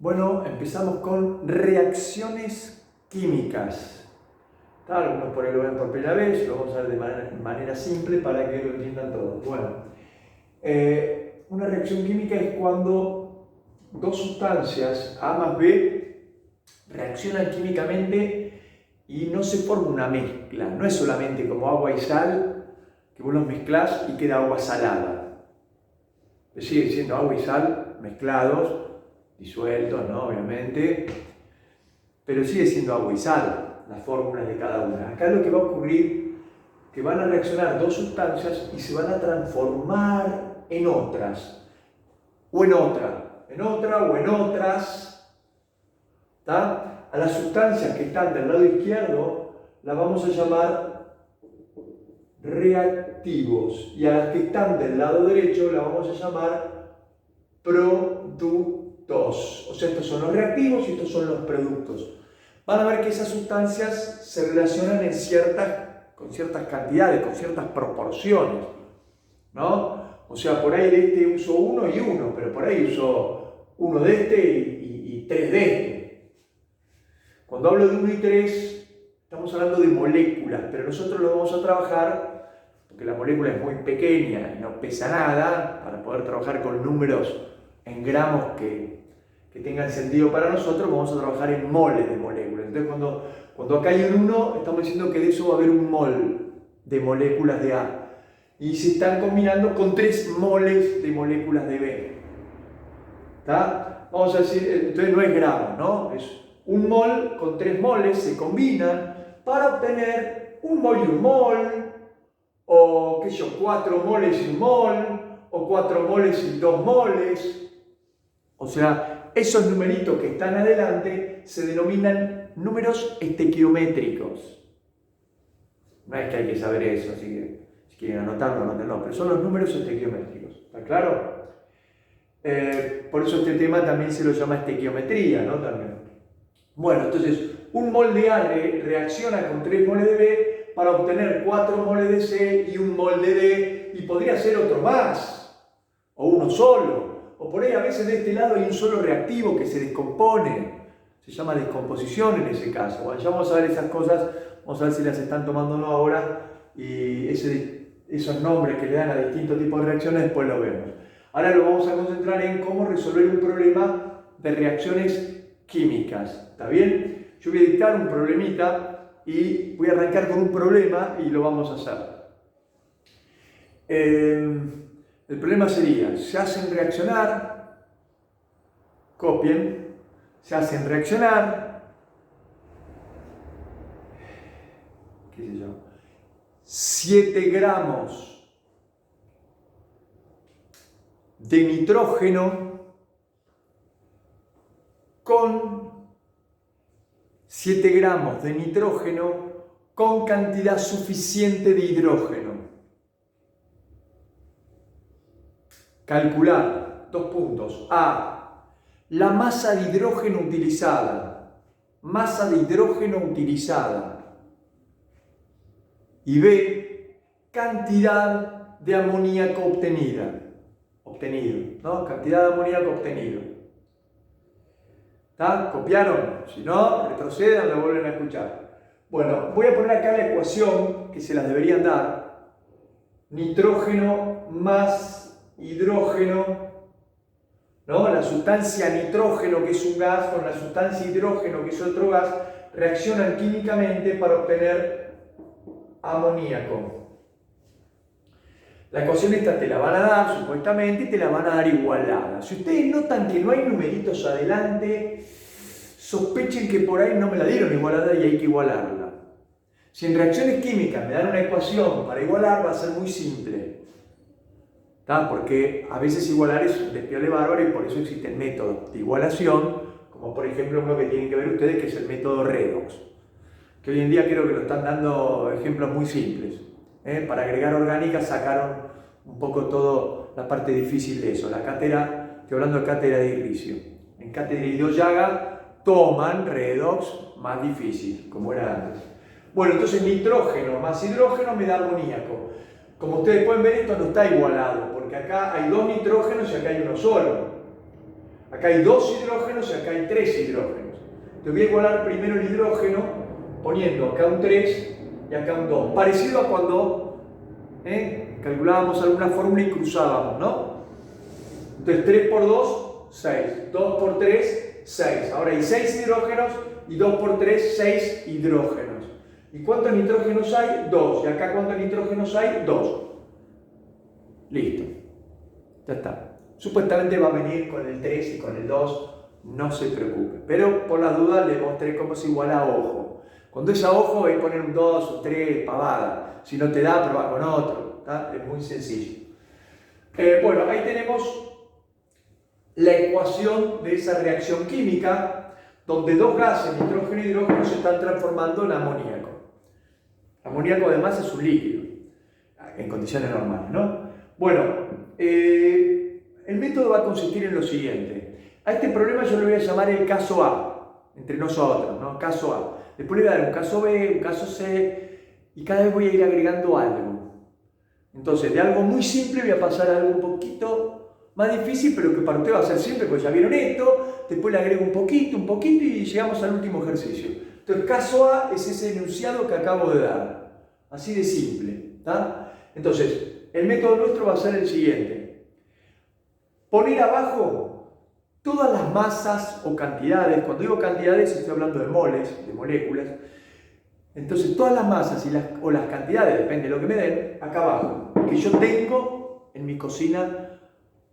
Bueno, empezamos con reacciones químicas. Algunos por ahí lo ven por primera vez, lo vamos a ver de manera simple para que lo entiendan todos. Bueno, una reacción química es cuando dos sustancias A más B reaccionan químicamente y no se forma una mezcla. No es solamente como agua y sal, que vos los mezclás y queda agua salada. Sigue siendo agua y sal mezclados, disueltos, ¿no? Obviamente, pero sigue siendo agua y sal, las fórmulas de cada una. Acá lo que va a ocurrir es que van a reaccionar dos sustancias y se van a transformar en otras, o en otra, o en otras. ¿Tá? A las sustancias que están del lado izquierdo las vamos a llamar reactivos y a las que están del lado derecho las vamos a llamar productos. O sea, estos son los reactivos y estos son los productos. Van a ver que esas sustancias se relacionan con ciertas cantidades, con ciertas proporciones, ¿no? O sea, por ahí de este uso 1 y 1, pero por ahí uso 1 de este y 3 de este. Cuando hablo de 1 y 3, estamos hablando de moléculas, pero nosotros lo vamos a trabajar, porque la molécula es muy pequeña y no pesa nada, para poder trabajar con números en gramos que tengan sentido para nosotros, vamos a trabajar en moles de moléculas. Entonces, cuando acá hay un 1, estamos diciendo que de eso va a haber un mol de moléculas de A. Y se están combinando con 3 moles de moléculas de B. ¿Tá? Vamos a decir, entonces no es gramos, ¿no? Es un mol con 3 moles, se combinan para obtener un mol y un mol, o qué sé yo, 4 moles y un mol, o 4 moles y 2 moles. O sea, esos numeritos que están adelante se denominan números estequiométricos. No es que hay que saber eso, así que si quieren anotarlo, anótenlo, pero son los números estequiométricos. ¿Está claro? Por eso este tema también se lo llama estequiometría, ¿no? También. Bueno, entonces, un mol de A reacciona con 3 moles de B para obtener 4 moles de C y un mol de D, y podría ser otro más, o uno solo. O por ahí a veces de este lado hay un solo reactivo que se descompone. Se llama descomposición en ese caso. Bueno, ya vamos a ver esas cosas, vamos a ver si las están tomando o no ahora. Y esos nombres que le dan a distintos tipos de reacciones después lo vemos. Ahora lo vamos a concentrar en cómo resolver un problema de reacciones químicas. ¿Está bien? Yo voy a dictar un problemita y voy a arrancar con un problema y lo vamos a hacer. El problema sería, se hacen reaccionar, copien, se hacen reaccionar, qué sé yo, 7 gramos de nitrógeno con 7 gramos de nitrógeno con cantidad suficiente de hidrógeno. Calcular, 2 puntos. A, la masa de hidrógeno utilizada. Masa de hidrógeno utilizada. Y B, cantidad de amoníaco obtenido, ¿no? Cantidad de amoníaco obtenido. ¿Está? ¿Copiaron? Si no, retrocedan, lo vuelven a escuchar. Bueno, voy a poner acá la ecuación que se las deberían dar. Nitrógeno más hidrógeno, ¿no? La sustancia nitrógeno, que es un gas, con la sustancia hidrógeno, que es otro gas, reaccionan químicamente para obtener amoníaco. La ecuación esta te la van a dar, supuestamente, y te la van a dar igualada. Si ustedes notan que no hay numeritos adelante, sospechen que por ahí no me la dieron igualada y hay que igualarla. Si en reacciones químicas me dan una ecuación para igualar, va a ser muy simple. ¿Tá? Porque a veces igualar es un despiole bárbaro y por eso existen métodos de igualación, como por ejemplo uno que tienen que ver ustedes, que es el método redox, que hoy en día creo que lo están dando ejemplos muy simples. Para agregar orgánicas sacaron un poco toda la parte difícil de eso. La cátedra, estoy hablando de cátedra de Irricio. En cátedra de Idiaga toman redox más difícil, como era antes. Bueno, entonces nitrógeno más hidrógeno me da amoníaco. Como ustedes pueden ver, esto no está igualado, porque acá hay 2 nitrógenos y acá hay uno solo. Acá hay 2 hidrógenos y acá hay 3 hidrógenos. Te voy a igualar primero el hidrógeno poniendo acá un 3 y acá un 2. Parecido a cuando calculábamos alguna fórmula y cruzábamos, ¿no? Entonces 3 por 2, 6. 2 por 3, 6. Ahora hay 6 hidrógenos y 2 por 3, 6 hidrógenos. ¿Y cuántos nitrógenos hay? 2. ¿Y acá cuántos nitrógenos hay? 2. Listo. Ya está. Supuestamente va a venir con el 3 y con el 2. No se preocupe. Pero por las dudas le mostré cómo se iguala a ojo. Cuando es a ojo, voy a poner un 2 o 3, pavada. Si no te da, prueba con otro. ¿Tá? Es muy sencillo. Bueno, ahí tenemos la ecuación de esa reacción química donde 2 gases, nitrógeno y hidrógeno, se están transformando en amoníaco. Amoníaco además es un líquido, en condiciones normales, ¿no? Bueno, el método va a consistir en lo siguiente. A este problema yo le voy a llamar el caso A, entre nosotros, ¿no? Caso A. Después le voy a dar un caso B, un caso C, y cada vez voy a ir agregando algo. Entonces, de algo muy simple voy a pasar a algo un poquito más difícil, pero que para usted va a ser simple, porque ya vieron esto, después le agrego un poquito, y llegamos al último ejercicio. Entonces, caso A es ese enunciado que acabo de dar. Así de simple, ¿tá? Entonces, el método nuestro va a ser el siguiente. Poner abajo todas las masas o cantidades. Cuando digo cantidades estoy hablando de moles, de moléculas. Entonces, todas las masas o las cantidades, depende de lo que me den, acá abajo, que yo tengo en mi cocina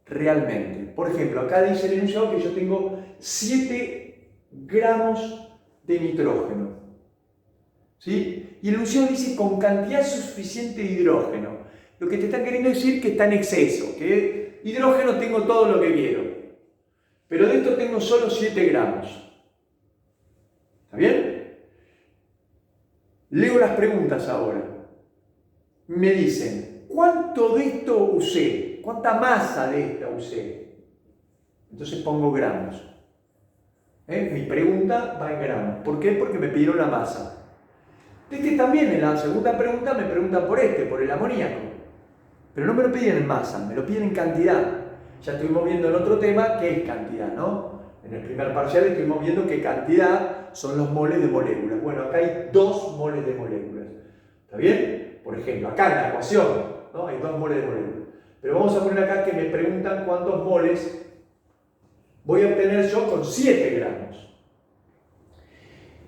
realmente. Por ejemplo, acá dice el enunciado que yo tengo 7 gramos de nitrógeno. ¿Sí? Y el enunciado dice con cantidad suficiente de hidrógeno. Lo que te están queriendo decir que está en exceso, que hidrógeno tengo todo lo que quiero. Pero de esto tengo solo 7 gramos. ¿Está bien? Leo las preguntas ahora. Me dicen, ¿cuánto de esto usé? ¿Cuánta masa de esta usé? Entonces pongo gramos. Mi pregunta va en gramos. ¿Por qué? Porque me pidieron la masa. También en la segunda pregunta me preguntan por por el amoníaco. Pero no me lo piden en masa, me lo piden en cantidad. Ya estuvimos viendo en otro tema qué es cantidad, ¿no? En el primer parcial estuvimos viendo qué cantidad son los moles de moléculas. Bueno, acá hay 2 moles de moléculas. ¿Está bien? Por ejemplo, acá en la ecuación, ¿no? Hay 2 moles de moléculas. Pero vamos a poner acá que me preguntan cuántos moles voy a obtener yo con 7 gramos.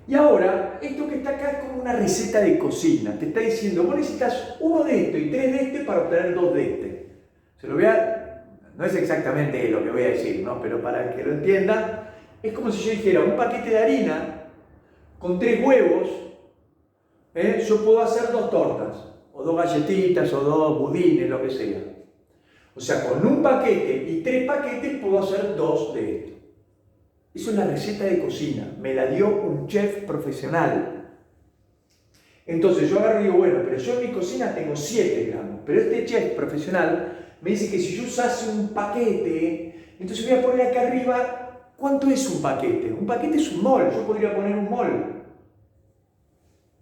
Y ahora, esto que está acá es como una receta de cocina. Te está diciendo, vos necesitas 1 de esto y 3 de este para obtener 2 de este. Se lo voy a... No es exactamente lo que voy a decir, ¿no? Pero para que lo entiendan, es como si yo dijera, un paquete de harina con 3 huevos, yo puedo hacer 2 tortas, o 2 galletitas, o 2 budines, lo que sea. O sea, con un paquete y 3 paquetes puedo hacer 2 de esto. Eso es la receta de cocina, me la dio un chef profesional. Entonces yo agarro y digo, bueno, pero yo en mi cocina tengo 7 gramos, pero este chef profesional me dice que si yo usase un paquete, entonces voy a poner acá arriba, ¿cuánto es un paquete? Un paquete es un mol, yo podría poner un mol.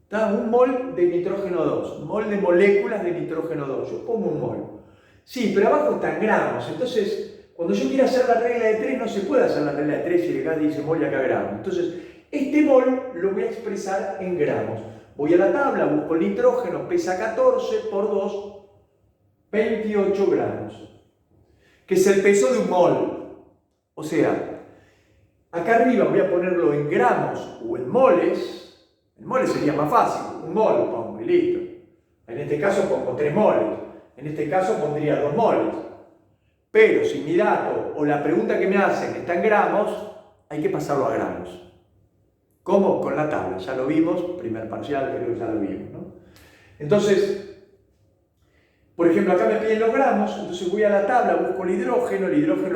¿Está? Un mol de nitrógeno 2, un mol de moléculas de nitrógeno 2, yo pongo un mol. Sí, pero abajo están gramos, entonces... Cuando yo quiero hacer la regla de 3, no se puede hacer la regla de 3 si acá dice mol y acá gramos. Entonces, este mol lo voy a expresar en gramos. Voy a la tabla, busco el nitrógeno, pesa 14 por 2, 28 gramos. Que es el peso de un mol. O sea, acá arriba voy a ponerlo en gramos o en moles. En moles sería más fácil, un mol pongo y listo. En este caso pongo 3 moles. En este caso pondría 2 moles. Pero si mi dato o la pregunta que me hacen está en gramos, hay que pasarlo a gramos. ¿Cómo? Con la tabla. Ya lo vimos, primer parcial, creo que ya lo vimos, ¿no? Entonces, por ejemplo, acá me piden los gramos, entonces voy a la tabla, busco el hidrógeno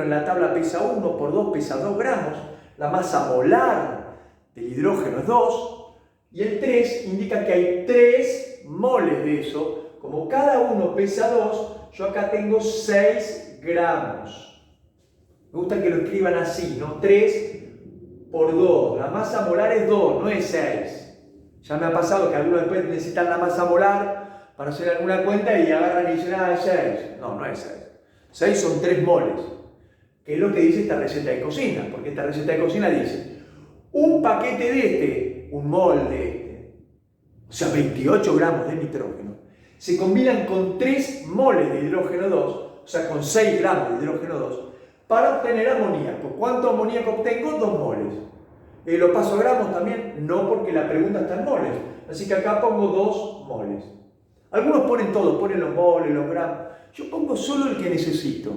en la tabla pesa 1, por 2 pesa 2 gramos, la masa molar del hidrógeno es 2, y el 3 indica que hay 3 moles de eso. Como cada uno pesa 2, yo acá tengo 6 gramos. Me gusta que lo escriban así, ¿no? 3 por 2. La masa molar es 2, no es 6. Ya me ha pasado que algunos después necesitan la masa molar para hacer alguna cuenta y agarran y dicen, ah, es 6. No, no es 6. 6 son 3 moles. que es lo que dice esta receta de cocina, porque esta receta de cocina dice, un paquete de este, un mol de este, o sea, 28 gramos de nitrógeno, se combinan con 3 moles de hidrógeno 2, o sea, con 6 gramos de hidrógeno 2, para obtener amoníaco. ¿Cuánto amoníaco obtengo? 2 moles. ¿Lo paso a gramos también? No, porque la pregunta está en moles. Así que acá pongo 2 moles. Algunos ponen todo, ponen los moles, los gramos. Yo pongo solo el que necesito.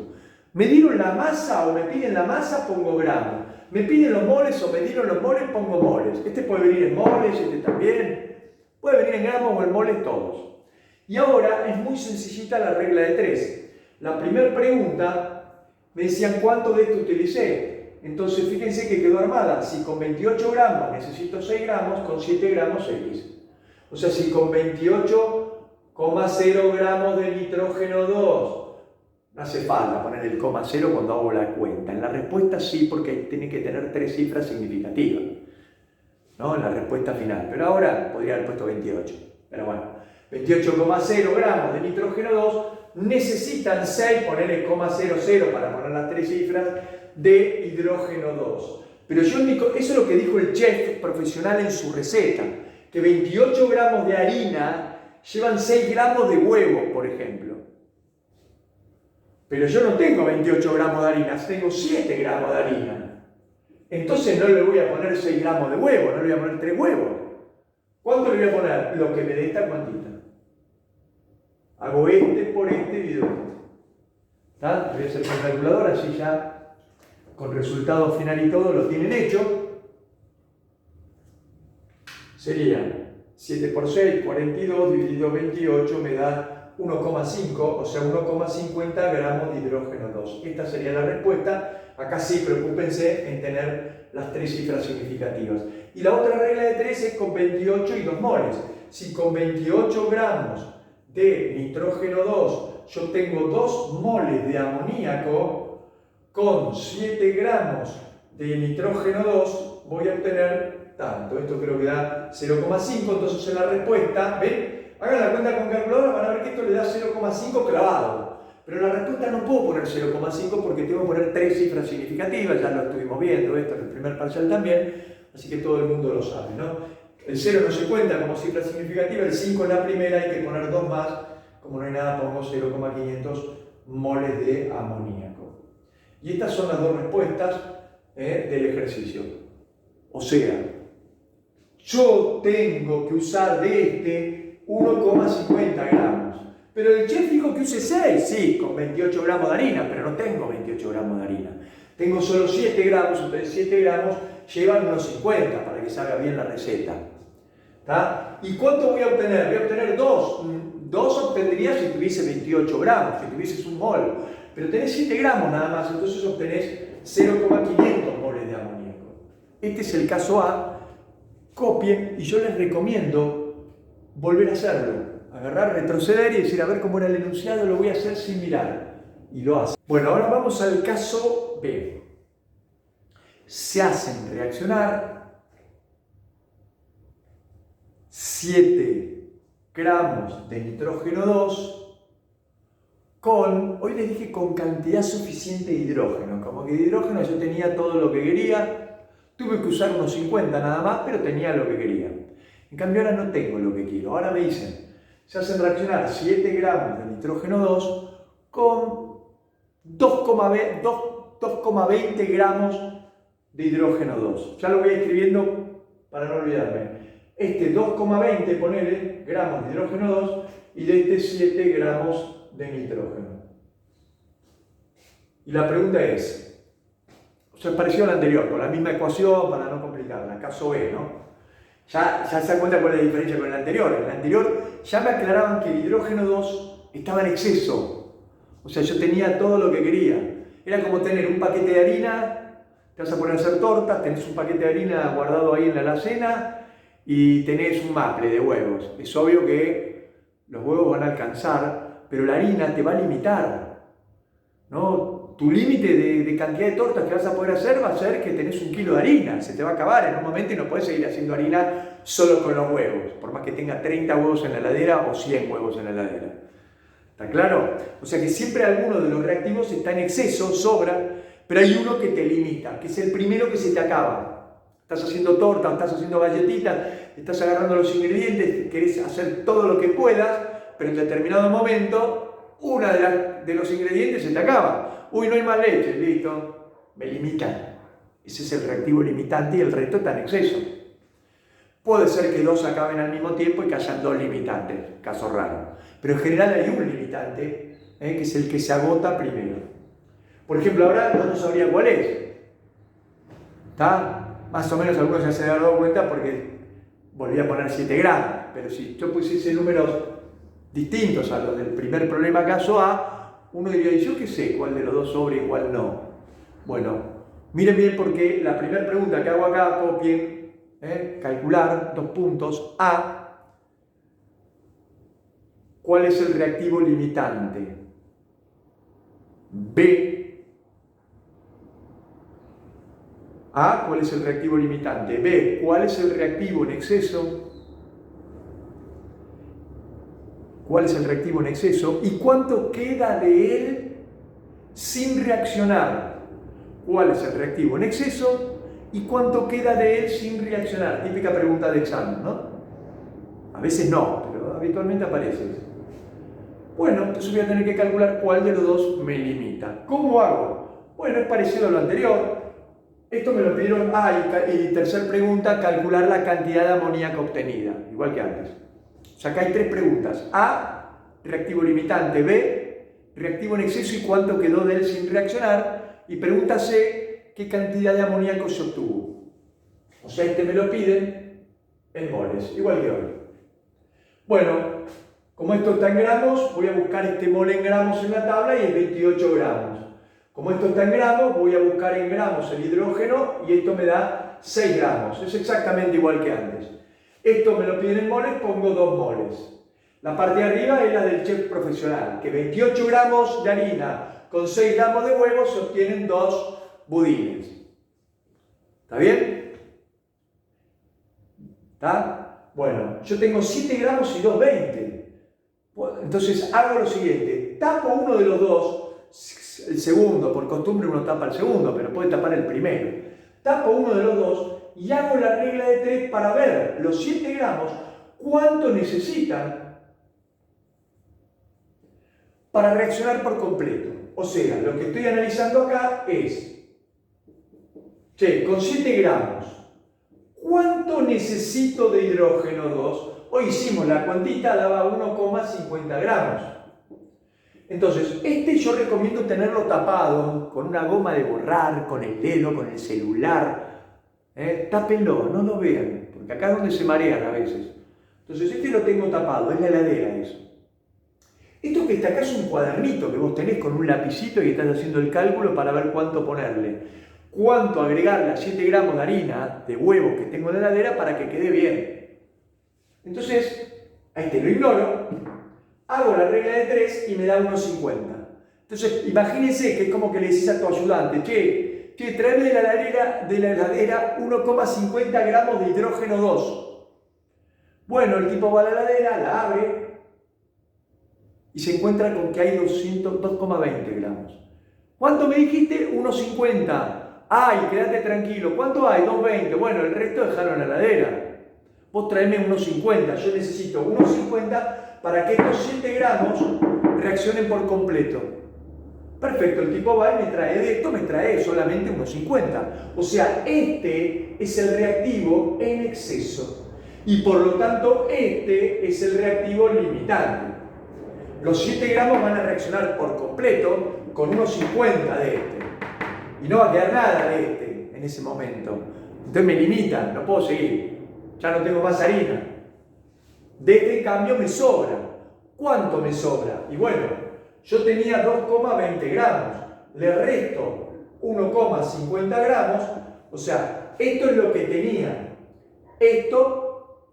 Me dieron la masa o me piden la masa, pongo gramos. Me piden los moles o me dieron los moles, pongo moles. Este puede venir en moles, este también. Puede venir en gramos o en moles, todos. Y ahora es muy sencillita la regla de 3. La primera pregunta me decían cuánto de esto utilicé. Entonces fíjense que quedó armada. Si con 28 gramos necesito 6 gramos, con 7 gramos X. O sea, si con 28,0 gramos de nitrógeno 2, no hace falta poner el coma 0 cuando hago la cuenta. En la respuesta sí, porque tiene que tener 3 cifras significativas, ¿no? En la respuesta final. Pero ahora podría haber puesto 28. Pero bueno, 28,0 gramos de nitrógeno 2 necesitan 6, ponerle 0,00 para poner las 3 cifras, de hidrógeno 2. Pero eso es lo que dijo el chef profesional en su receta, que 28 gramos de harina llevan 6 gramos de huevo, por ejemplo. Pero yo no tengo 28 gramos de harina, tengo 7 gramos de harina. Entonces no le voy a poner 6 gramos de huevo, no le voy a poner 3 huevos. ¿Cuánto le voy a poner? Lo que me dé esta cuantita. Hago este por este, divido este. ¿Está? Voy a hacer con calculadora, así ya con resultado final y todo lo tienen hecho. Sería 7 por 6, 42, dividido 28 me da 1,5, o sea 1,50 gramos de hidrógeno 2. Esta sería la respuesta. Acá sí, preocúpense en tener las 3 cifras significativas. Y la otra regla de 3 es con 28 y 2 moles. Si con 28 gramos de nitrógeno 2 yo tengo 2 moles de amoníaco, con 7 gramos de nitrógeno 2 voy a obtener tanto. Esto creo que da 0,5, entonces en la respuesta, ¿ven? Hagan la cuenta con calculadora, van a ver que esto le da 0,5 clavado. Pero en la respuesta no puedo poner 0,5 porque tengo que poner 3 cifras significativas, ya lo estuvimos viendo, esto en el primer parcial también, así que todo el mundo lo sabe, ¿no? El 0 no se cuenta como cifra significativa, el 5 en la primera, hay que poner 2 más, como no hay nada pongo 0,500 moles de amoníaco. Y estas son las 2 respuestas del ejercicio. O sea, yo tengo que usar de este 1,50 gramos. Pero el chef dijo que use 6, sí, con 28 gramos de harina, pero no tengo 28 gramos de harina. Tengo solo 7 gramos, entonces 7 gramos llevan unos 50 para que salga bien la receta. ¿Tá? ¿Y cuánto voy a obtener? Voy a obtener 2. 2 obtendría si tuviese 28 gramos, si tuvieses un mol. Pero tenés 7 gramos nada más, entonces obtenés 0,500 moles de amoníaco. Este es el caso A. Copien y yo les recomiendo volver a hacerlo. Agarrar, retroceder y decir, a ver cómo era el enunciado, lo voy a hacer sin mirar. Y lo hace. Bueno, ahora vamos al caso B. Se hacen reaccionar 7 gramos de nitrógeno 2 con, hoy les dije con cantidad suficiente de hidrógeno, como que de hidrógeno yo tenía todo lo que quería, tuve que usar unos 50 nada más, pero tenía lo que quería. En cambio ahora no tengo lo que quiero, ahora me dicen, se hacen reaccionar 7 gramos de nitrógeno 2 con 2,20 gramos de hidrógeno 2. Ya lo voy escribiendo para no olvidarme. Este 2,20 ponele gramos de hidrógeno 2 y de este 7 gramos de nitrógeno. Y la pregunta es, o sea, es parecido a la anterior, con la misma ecuación para no complicarla, caso B, ¿no? Ya se dan cuenta cuál es la diferencia con el anterior. En el anterior ya me aclaraban que el hidrógeno 2 estaba en exceso. O sea, yo tenía todo lo que quería. Era como tener un paquete de harina, te vas a poner a hacer tortas, tenés un paquete de harina guardado ahí en la alacena y tenés un maple de huevos. Es obvio que los huevos van a alcanzar, pero la harina te va a limitar, ¿no? Tu límite de cantidad de tortas que vas a poder hacer va a ser que tenés 1 kilo de harina, se te va a acabar en un momento y no puedes seguir haciendo harina solo con los huevos, por más que tenga 30 huevos en la heladera o 100 huevos en la heladera. ¿Está claro? O sea que siempre alguno de los reactivos está en exceso, sobra, Pero hay uno que te limita, que es el primero que se te acaba. Estás haciendo torta, estás haciendo galletitas, estás agarrando los ingredientes, querés hacer todo lo que puedas, pero en determinado momento, uno de los ingredientes se te acaba. Uy, no hay más leche, listo, me limitan. Ese es el reactivo limitante y el resto está en exceso. Puede ser que dos acaben al mismo tiempo y que hayan dos limitantes, caso raro. Pero en general hay un limitante, que es el que se agota primero. Por ejemplo, ahora no sabría cuál es. ¿Está? Más o menos algunos ya se han dado cuenta porque volví a poner 7 gramos. Pero si yo pusiese números distintos a los del primer problema caso A, uno diría, ¿y yo qué sé cuál de los dos sobre y cuál no? Bueno, miren bien porque la primera pregunta que hago acá, copien, calcular, 2 puntos, A, ¿cuál es el reactivo limitante? B, A, ¿cuál es el reactivo limitante? B, ¿cuál es el reactivo en exceso? ¿Cuál es el reactivo en exceso? ¿Y cuánto queda de él sin reaccionar? ¿Cuál es el reactivo en exceso? ¿Y cuánto queda de él sin reaccionar? Típica pregunta de examen, ¿no? A veces no, pero habitualmente aparece. Bueno, entonces voy a tener que calcular cuál de los dos me limita. ¿Cómo hago? Bueno, es parecido a lo anterior. Esto me lo pidieron. Y tercera pregunta, calcular la cantidad de amoníaco obtenida, igual que antes. O sea, acá hay 3 preguntas. A, reactivo limitante. B, reactivo en exceso y cuánto quedó de él sin reaccionar. Y pregunta C, ¿qué cantidad de amoníaco se obtuvo? O sea, me lo piden en moles, igual que hoy. Bueno, como esto está en gramos, voy a buscar este mol en gramos en la tabla y es 28 gramos. Como esto está en gramos, voy a buscar en gramos el hidrógeno y esto me da 6 gramos. Es exactamente igual que antes. Esto me lo piden en moles, pongo 2 moles. La parte de arriba es la del chef profesional, que 28 gramos de harina con 6 gramos de huevo se obtienen 2 budines. ¿Está bien? ¿Está? Bueno, yo tengo 7 gramos y 2,20. Entonces hago lo siguiente, tapo uno de los dos, el segundo, por costumbre uno tapa el segundo, pero puede tapar el primero. Tapo uno de los dos y hago la regla de 3 para ver los 7 gramos cuánto necesitan para reaccionar por completo. O sea, lo que estoy analizando acá es, con 7 gramos, ¿cuánto necesito de hidrógeno 2? Hoy hicimos la cuantita, daba 1,50 gramos. Entonces, yo recomiendo tenerlo tapado con una goma de borrar, con el dedo, con el celular. Tápenlo, no lo vean, porque acá es donde se marean a veces. Entonces, lo tengo tapado, es la heladera eso. Esto que está acá es un cuadernito que vos tenés con un lapicito y estás haciendo el cálculo para ver cuánto ponerle. Cuánto agregarle a 7 gramos de harina, de huevo que tengo en la heladera para que quede bien. Entonces, lo ignoro, hago la regla de 3 y me da 1,50. Entonces, imagínense que es como que le decís a tu ayudante, tráeme de la heladera 1,50 gramos de hidrógeno 2. Bueno, el tipo va a la heladera, la abre y se encuentra con que hay 2,20 gramos. ¿Cuánto me dijiste? 1,50. Ay, quédate tranquilo. ¿Cuánto hay? 2,20. Bueno, el resto dejaron en la heladera. Vos traeme 1,50. Yo necesito 1,50 para que estos 7 gramos reaccionen por completo. Perfecto, el tipo va y me trae de esto, me trae solamente 1,50. O sea, este es el reactivo en exceso. Y por lo tanto, este es el reactivo limitante. Los 7 gramos van a reaccionar por completo con 1,50 de este. Y no va a quedar nada de este en ese momento. Entonces me limitan, no puedo seguir. Ya no tengo más harina. De este, en cambio, me sobra. ¿Cuánto me sobra? Y bueno, yo tenía 2,20 gramos. Le resto 1,50 gramos. O sea, esto es lo que tenía. Esto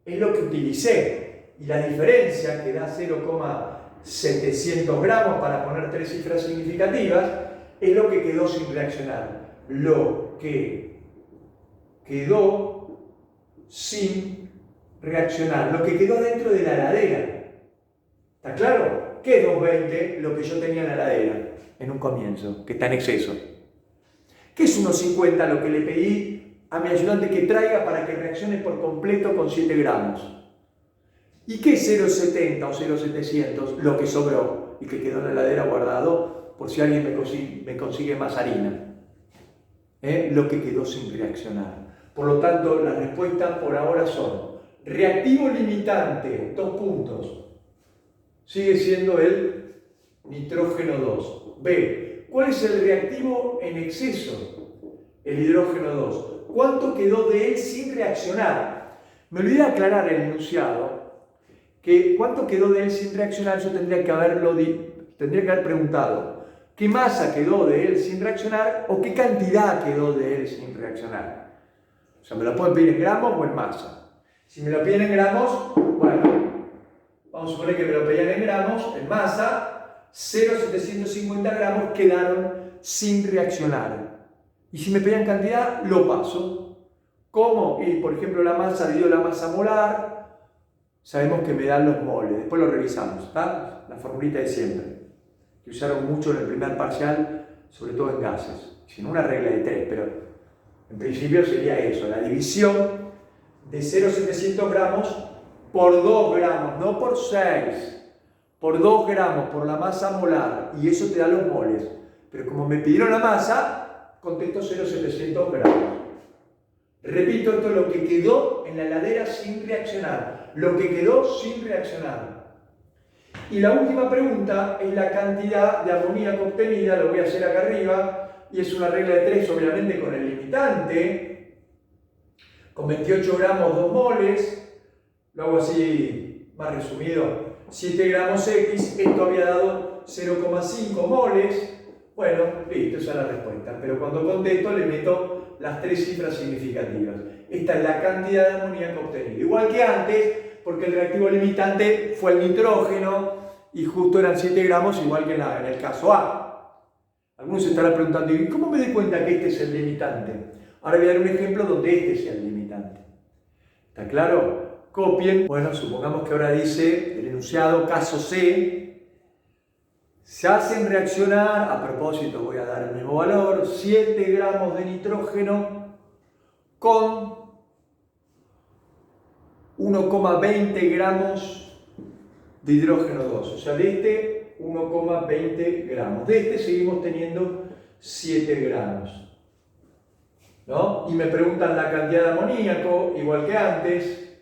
es lo que utilicé. Y la diferencia, que da 0,700 gramos para poner 3 cifras significativas, es lo que quedó sin reaccionar. Lo que quedó sin reaccionar. Lo que quedó dentro de la heladera. ¿Está claro? ¿Qué es 2,20? Lo que yo tenía en la heladera en un comienzo, que está en exceso. ¿Qué es 1,50 lo que le pedí a mi ayudante que traiga para que reaccione por completo con 7 gramos? ¿Y qué es 0,70 o 0,700? Lo que sobró y que quedó en la heladera guardado por si alguien me consigue más harina. Lo que quedó sin reaccionar. Por lo tanto, las respuestas por ahora son: reactivo limitante, 2 puntos, sigue siendo el nitrógeno 2. B, ¿cuál es el reactivo en exceso? El hidrógeno 2. ¿Cuánto quedó de él sin reaccionar? Me olvidé aclarar el enunciado, que cuánto quedó de él sin reaccionar. Yo tendría que haber preguntado qué masa quedó de él sin reaccionar o qué cantidad quedó de él sin reaccionar. O sea, me lo pueden pedir en gramos o en masa. Si me lo piden en gramos, bueno, vamos a suponer que me lo pedían en gramos, en masa, 0,750 gramos quedaron sin reaccionar. Y si me pedían cantidad, lo paso. ¿Cómo? Y por ejemplo, la masa dividido la masa molar, sabemos que me dan los moles, después lo revisamos, ¿está? La formulita de siempre, que usaron mucho en el primer parcial, sobre todo en gases, sin una regla de 3, pero en principio sería eso, la división de 0,700 gramos por 2 gramos, no por 6, por 2 gramos por la masa molar, y eso te da los moles. Pero como me pidieron la masa, contesto 0,700 gramos. Repito, esto es lo que quedó en la heladera sin reaccionar, lo que quedó sin reaccionar. Y la última pregunta es la cantidad de amoníaco obtenida, lo voy a hacer acá arriba, y es una regla de 3, obviamente con el limitante, con 28 gramos 2 moles, lo hago así más resumido, 7 gramos X, esto había dado 0,5 moles, bueno, listo, esa es la respuesta, pero cuando contesto le meto las 3 cifras significativas. Esta es la cantidad de amoníaco obtenida, igual que antes, porque el reactivo limitante fue el nitrógeno y justo eran 7 gramos, igual que en el caso A. Algunos se estarán preguntando, ¿y cómo me doy cuenta que este es el limitante? Ahora voy a dar un ejemplo donde este sea el limitante. ¿Está claro? Copien. Bueno, supongamos que ahora dice el enunciado, caso C, se hacen reaccionar, a propósito voy a dar el mismo valor, 7 gramos de nitrógeno con 1,20 gramos de hidrógeno 2. O sea, de este 1,20 gramos. De este seguimos teniendo 7 gramos. ¿No? Y me preguntan la cantidad de amoníaco, igual que antes.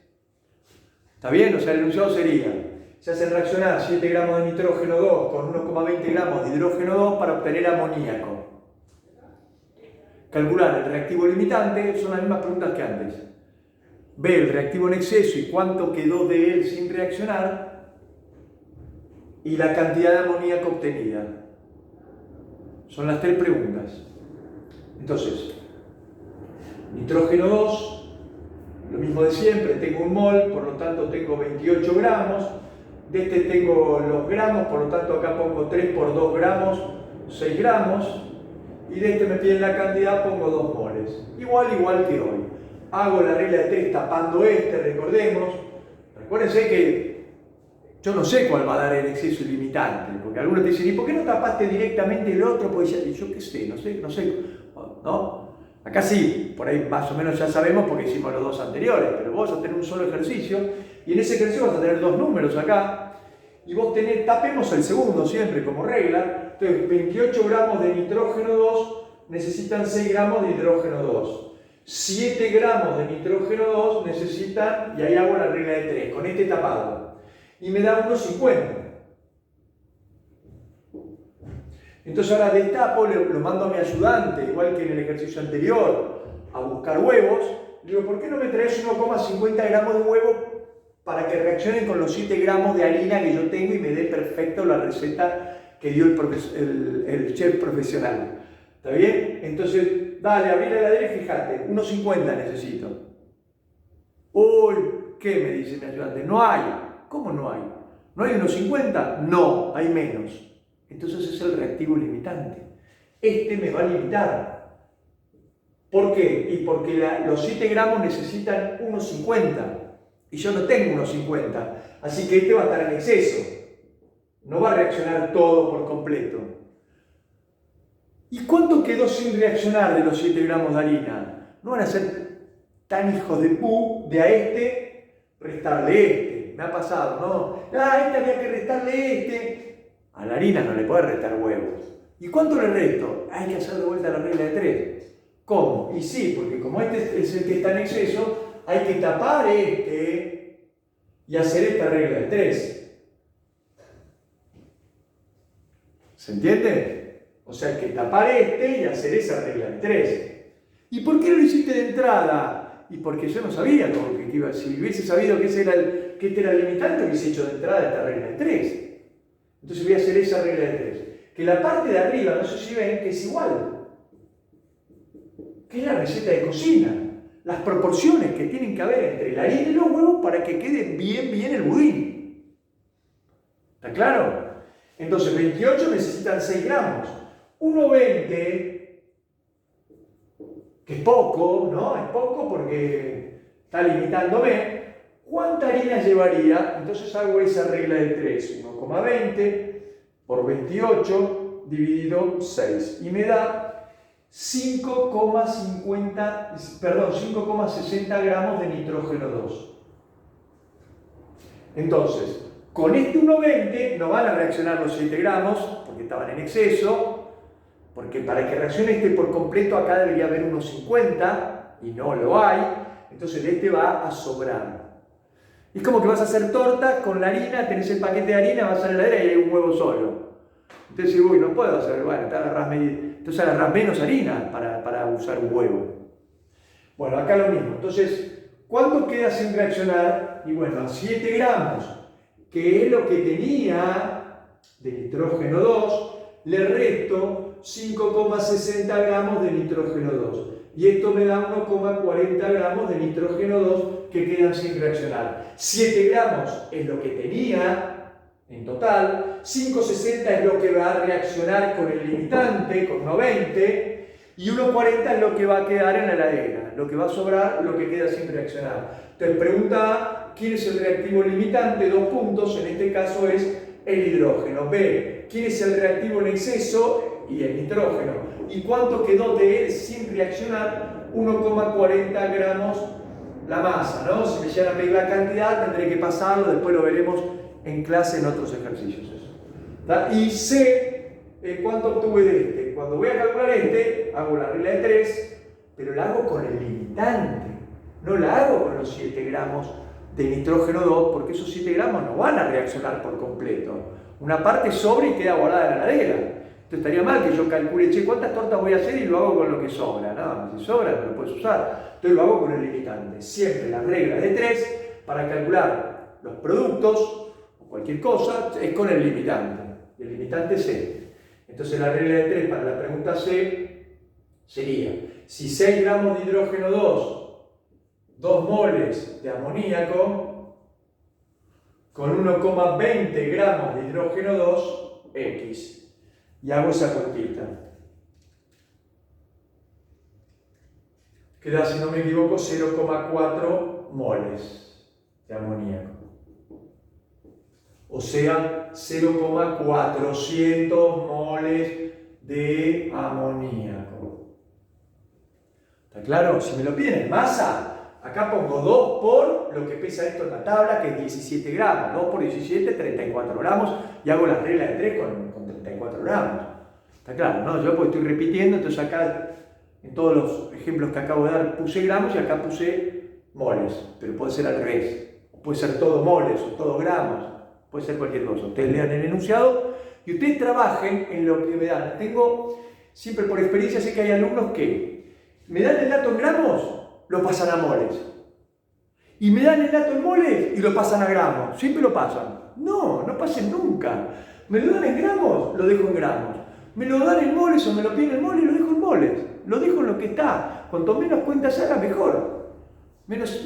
¿Está bien? O sea, el enunciado sería: se hacen reaccionar 7 gramos de nitrógeno 2 con 1,20 gramos de hidrógeno 2 para obtener amoníaco. Calcular el reactivo limitante, son las mismas preguntas que antes. Ve el reactivo en exceso y cuánto quedó de él sin reaccionar. Y la cantidad de amoníaco obtenida. Son las 3 preguntas. Entonces, nitrógeno 2, lo mismo de siempre, tengo un mol, por lo tanto tengo 28 gramos. De este tengo los gramos, por lo tanto acá pongo 3 por 2 gramos, 6 gramos. Y de este me piden la cantidad, pongo 2 moles. Igual que hoy. Hago la regla de 3 tapando este, recordemos. Recuérdense que yo no sé cuál va a dar el exceso ilimitante, porque algunos te dicen, ¿y por qué no tapaste directamente el otro? Pues yo qué sé, no sé, ¿no? Acá sí, por ahí más o menos ya sabemos porque hicimos los dos anteriores, pero vos vas a tener un solo ejercicio y en ese ejercicio vas a tener 2 números acá y vos tapemos el segundo siempre como regla. Entonces, 28 gramos de nitrógeno 2 necesitan 6 gramos de hidrógeno 2. 7 gramos de nitrógeno 2 necesitan, y ahí hago la regla de 3, con este tapado. Y me da 1,50. Entonces ahora destapo, lo mando a mi ayudante, igual que en el ejercicio anterior, a buscar huevos. Le digo, ¿por qué no me traes 1,50 gramos de huevo para que reaccionen con los 7 gramos de harina que yo tengo y me dé perfecto la receta que dio el chef profesional? ¿Está bien? Entonces, dale, abrí la heladera y fíjate, 1,50 necesito. Uy, ¿qué? Me dice mi ayudante, no hay. ¿Cómo no hay? ¿No hay 1,50? No, hay menos. Entonces es el reactivo limitante. Este me va a limitar. ¿Por qué? Y porque los 7 gramos necesitan 1,50 y yo no tengo 1,50. Así que este va a estar en exceso. No va a reaccionar todo por completo. ¿Y cuánto quedó sin reaccionar de los 7 gramos de harina? No van a ser tan hijos de pu de a este restarle este. Me ha pasado, ¿no? Ah, este había que restarle este. A la harina no le puede restar huevos. ¿Y cuánto le resto? Hay que hacer de vuelta la regla de 3. ¿Cómo? Y sí, porque como este es el que está en exceso, hay que tapar este y hacer esta regla de 3. ¿Se entiende? O sea, hay que tapar este y hacer esa regla de 3. ¿Y por qué no lo hiciste de entrada? Y porque yo no sabía todo lo que iba a decir. Si hubiese sabido que este era el limitante, hubiese hecho de entrada esta regla de 3. Entonces voy a hacer esa regla de 3. Que la parte de arriba, no sé si ven, que es igual. Que es la receta de cocina. Las proporciones que tienen que haber entre la harina y los huevos para que quede bien el budín. ¿Está claro? Entonces 28 necesitan 6 gramos. 1,20, que es poco, ¿no? Es poco porque está limitándome. ¿Cuánta harina llevaría? Entonces hago esa regla de 3. 1,20 por 28 dividido 6. Y me da 5,60 gramos de nitrógeno 2. Entonces, con este 1,20 no van a reaccionar los 7 gramos porque estaban en exceso. Porque para que reaccione este por completo acá debería haber unos 50 y no lo hay. Entonces este va a sobrar. Es como que vas a hacer torta con la harina, tenés el paquete de harina, vas a la heladera y hay un huevo solo. Entonces digo, uy, no puedo hacer, bueno, entonces agarrás menos harina para usar un huevo. Bueno, acá lo mismo. Entonces, ¿cuánto queda sin reaccionar? Y bueno, 7 gramos, que es lo que tenía de nitrógeno 2, le resto 5,60 gramos de nitrógeno 2. Y esto me da 1,40 gramos de nitrógeno 2 que quedan sin reaccionar. 7 gramos es lo que tenía en total. 5,60 es lo que va a reaccionar con el limitante, con 1,20. Y 1,40 es lo que va a quedar en la heladera. Lo que va a sobrar, lo que queda sin reaccionar. Entonces pregunta A, ¿quién es el reactivo limitante? 2 puntos, en este caso es el hidrógeno. B, ¿quién es el reactivo en exceso? Y el nitrógeno. ¿Y cuánto quedó de él sin reaccionar? 1,40 gramos la masa, ¿no? Si me llegan a pedir la cantidad, tendré que pasarlo, después lo veremos en clase en otros ejercicios. Eso. Y C, ¿cuánto obtuve de este? Cuando voy a calcular este, hago la regla de 3, pero la hago con el limitante, no la hago con los 7 gramos de nitrógeno 2, porque esos 7 gramos no van a reaccionar por completo. Una parte sobra y queda guardada en la heladera. Entonces estaría mal que yo calcule, che, ¿cuántas tortas voy a hacer? Y lo hago con lo que sobra. No, si sobra no lo puedes usar. Entonces lo hago con el limitante. Siempre la regla de 3 para calcular los productos o cualquier cosa es con el limitante. Y el limitante C. Entonces la regla de 3 para la pregunta C sería, si 6 gramos de hidrógeno 2 moles de amoníaco, con 1,20 gramos de hidrógeno 2, X. Y hago esa cuentita. Queda, si no me equivoco, 0,4 moles de amoníaco. O sea, 0,400 moles de amoníaco. ¿Está claro? Si me lo piden en masa, acá pongo 2 por lo que pesa esto en la tabla, que es 17 gramos. 2 por 17, 34 gramos. Y hago la regla de 3 con 34 gramos. Está claro, ¿no? Yo pues estoy repitiendo, entonces acá en todos los ejemplos que acabo de dar puse gramos y acá puse moles, pero puede ser al revés, puede ser todo moles o todo gramos, puede ser cualquier cosa. Ustedes lean el enunciado y ustedes trabajen en lo que me dan. Tengo, siempre por experiencia, sé que hay alumnos que me dan el dato en gramos, lo pasan a moles. Y me dan el dato en moles y lo pasan a gramos. Siempre lo pasan. No, no pasen nunca. Me lo dan en gramos, lo dejo en gramos. Me lo dan en moles o me lo piden en moles y lo dejo en moles. Lo dejo en lo que está. Cuanto menos cuentas haga, mejor. Menos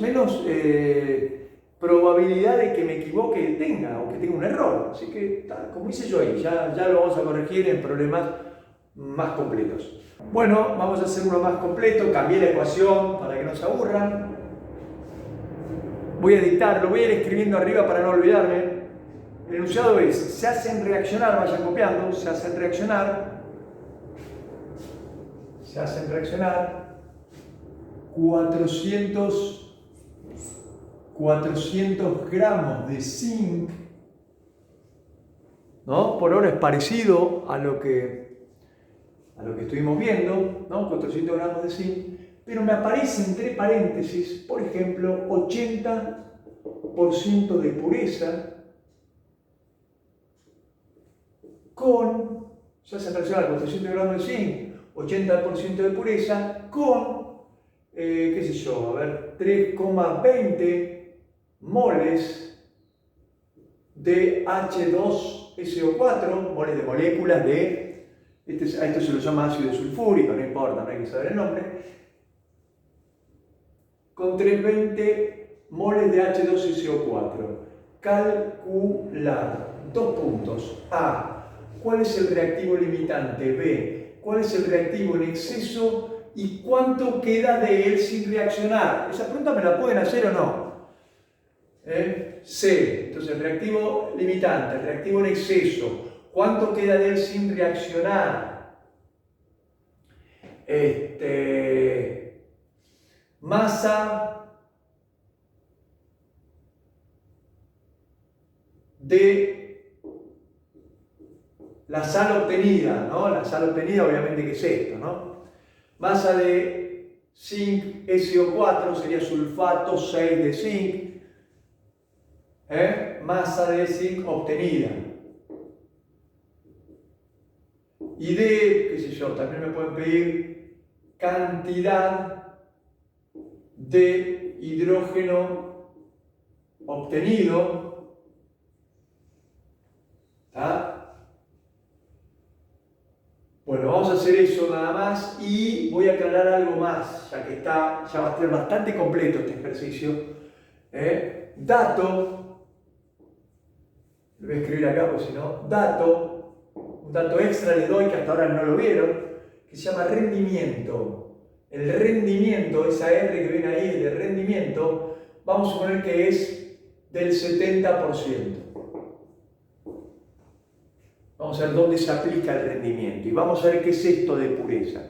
probabilidad de que me equivoque tenga o que tenga un error. Así que, como hice yo ahí, ya lo vamos a corregir en problemas más completos. Bueno, vamos a hacer uno más completo. Cambié la ecuación para que no se aburran. Voy a editarlo, voy a ir escribiendo arriba para no olvidarme. El enunciado es, se hacen reaccionar, vayan copiando, se hacen reaccionar se hacen reaccionar 400 gramos de zinc, ¿no? Por ahora es parecido a lo que estuvimos viendo, ¿no? 400 gramos de zinc, pero me aparece entre paréntesis, por ejemplo, 80% de pureza con, se hace reaccionar 400 gramos de zinc, 80% de pureza con, qué sé yo, a ver, 3,20 moles de H2SO4, moles de moléculas de, a esto se lo llama ácido sulfúrico, no importa, no hay que saber el nombre, con 320 moles de H2SO4. Calcular. 2 puntos. A. ¿Cuál es el reactivo limitante? B. ¿Cuál es el reactivo en exceso? ¿Y cuánto queda de él sin reaccionar? Esa pregunta me la pueden hacer o no. C. Entonces, el reactivo limitante, el reactivo en exceso. ¿Cuánto queda de él sin reaccionar? Masa de la sal obtenida, ¿no? La sal obtenida obviamente que es esto, ¿no? Masa de zinc SO4 sería sulfato 6 de zinc. Masa de zinc obtenida. Y de, qué sé yo, también me pueden pedir cantidad de hidrógeno obtenido. ¿Está? Bueno, vamos a hacer eso nada más y voy a aclarar algo más, ya que ya va a ser bastante completo este ejercicio. Dato, lo voy a escribir acá porque si no, un dato extra les doy que hasta ahora no lo vieron, que se llama rendimiento. El rendimiento, esa R que ven ahí, el de rendimiento, vamos a suponer que es del 70%. Vamos a ver dónde se aplica el rendimiento y vamos a ver qué es esto de pureza.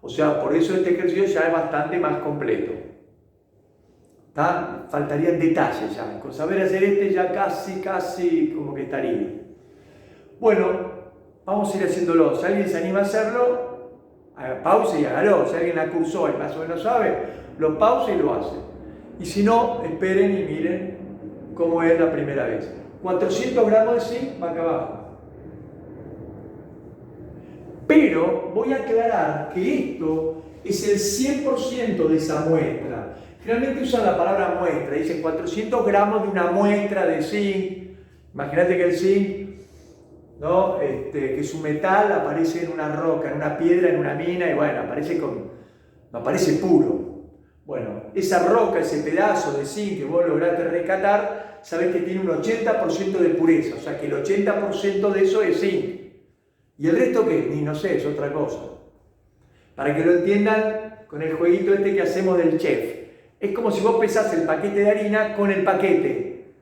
O sea, por eso este ejercicio ya es bastante más completo. ¿Está? Faltarían detalles ya. Con saber hacer este ya casi como que estaría. Bueno, vamos a ir haciéndolo. Si alguien se anima a hacerlo, pausa y hágalo. Si alguien la cursó y más o menos sabe, lo pausa y lo hace. Y si no, esperen y miren cómo es la primera vez. 400 gramos de zinc va acá abajo. Pero voy a aclarar que esto es el 100% de esa muestra. Generalmente usan la palabra muestra, dicen 400 gramos de una muestra de zinc. Imagínate que el zinc, ¿no? Que es un metal, aparece en una roca, en una piedra, en una mina, y bueno, aparece puro. Bueno, esa roca, ese pedazo de zinc que vos lograste rescatar, sabés que tiene un 80% de pureza, o sea que el 80% de eso es zinc. ¿Y el resto qué? Ni no sé, es otra cosa. Para que lo entiendan con el jueguito este que hacemos del chef. Es como si vos pesás el paquete de harina con el paquete.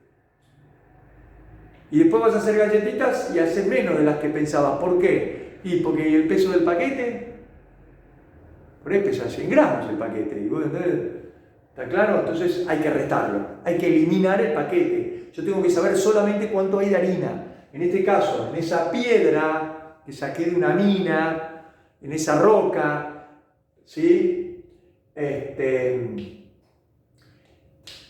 Y después vas a hacer galletitas y haces menos de las que pensabas. ¿Por qué? Y porque el peso del paquete, por ahí pesa 100 gramos el paquete. Y vos, ¿está claro? Entonces hay que restarlo. Hay que eliminar el paquete. Yo tengo que saber solamente cuánto hay de harina. En este caso, en esa piedra que saqué de una mina, en esa roca, ¿sí?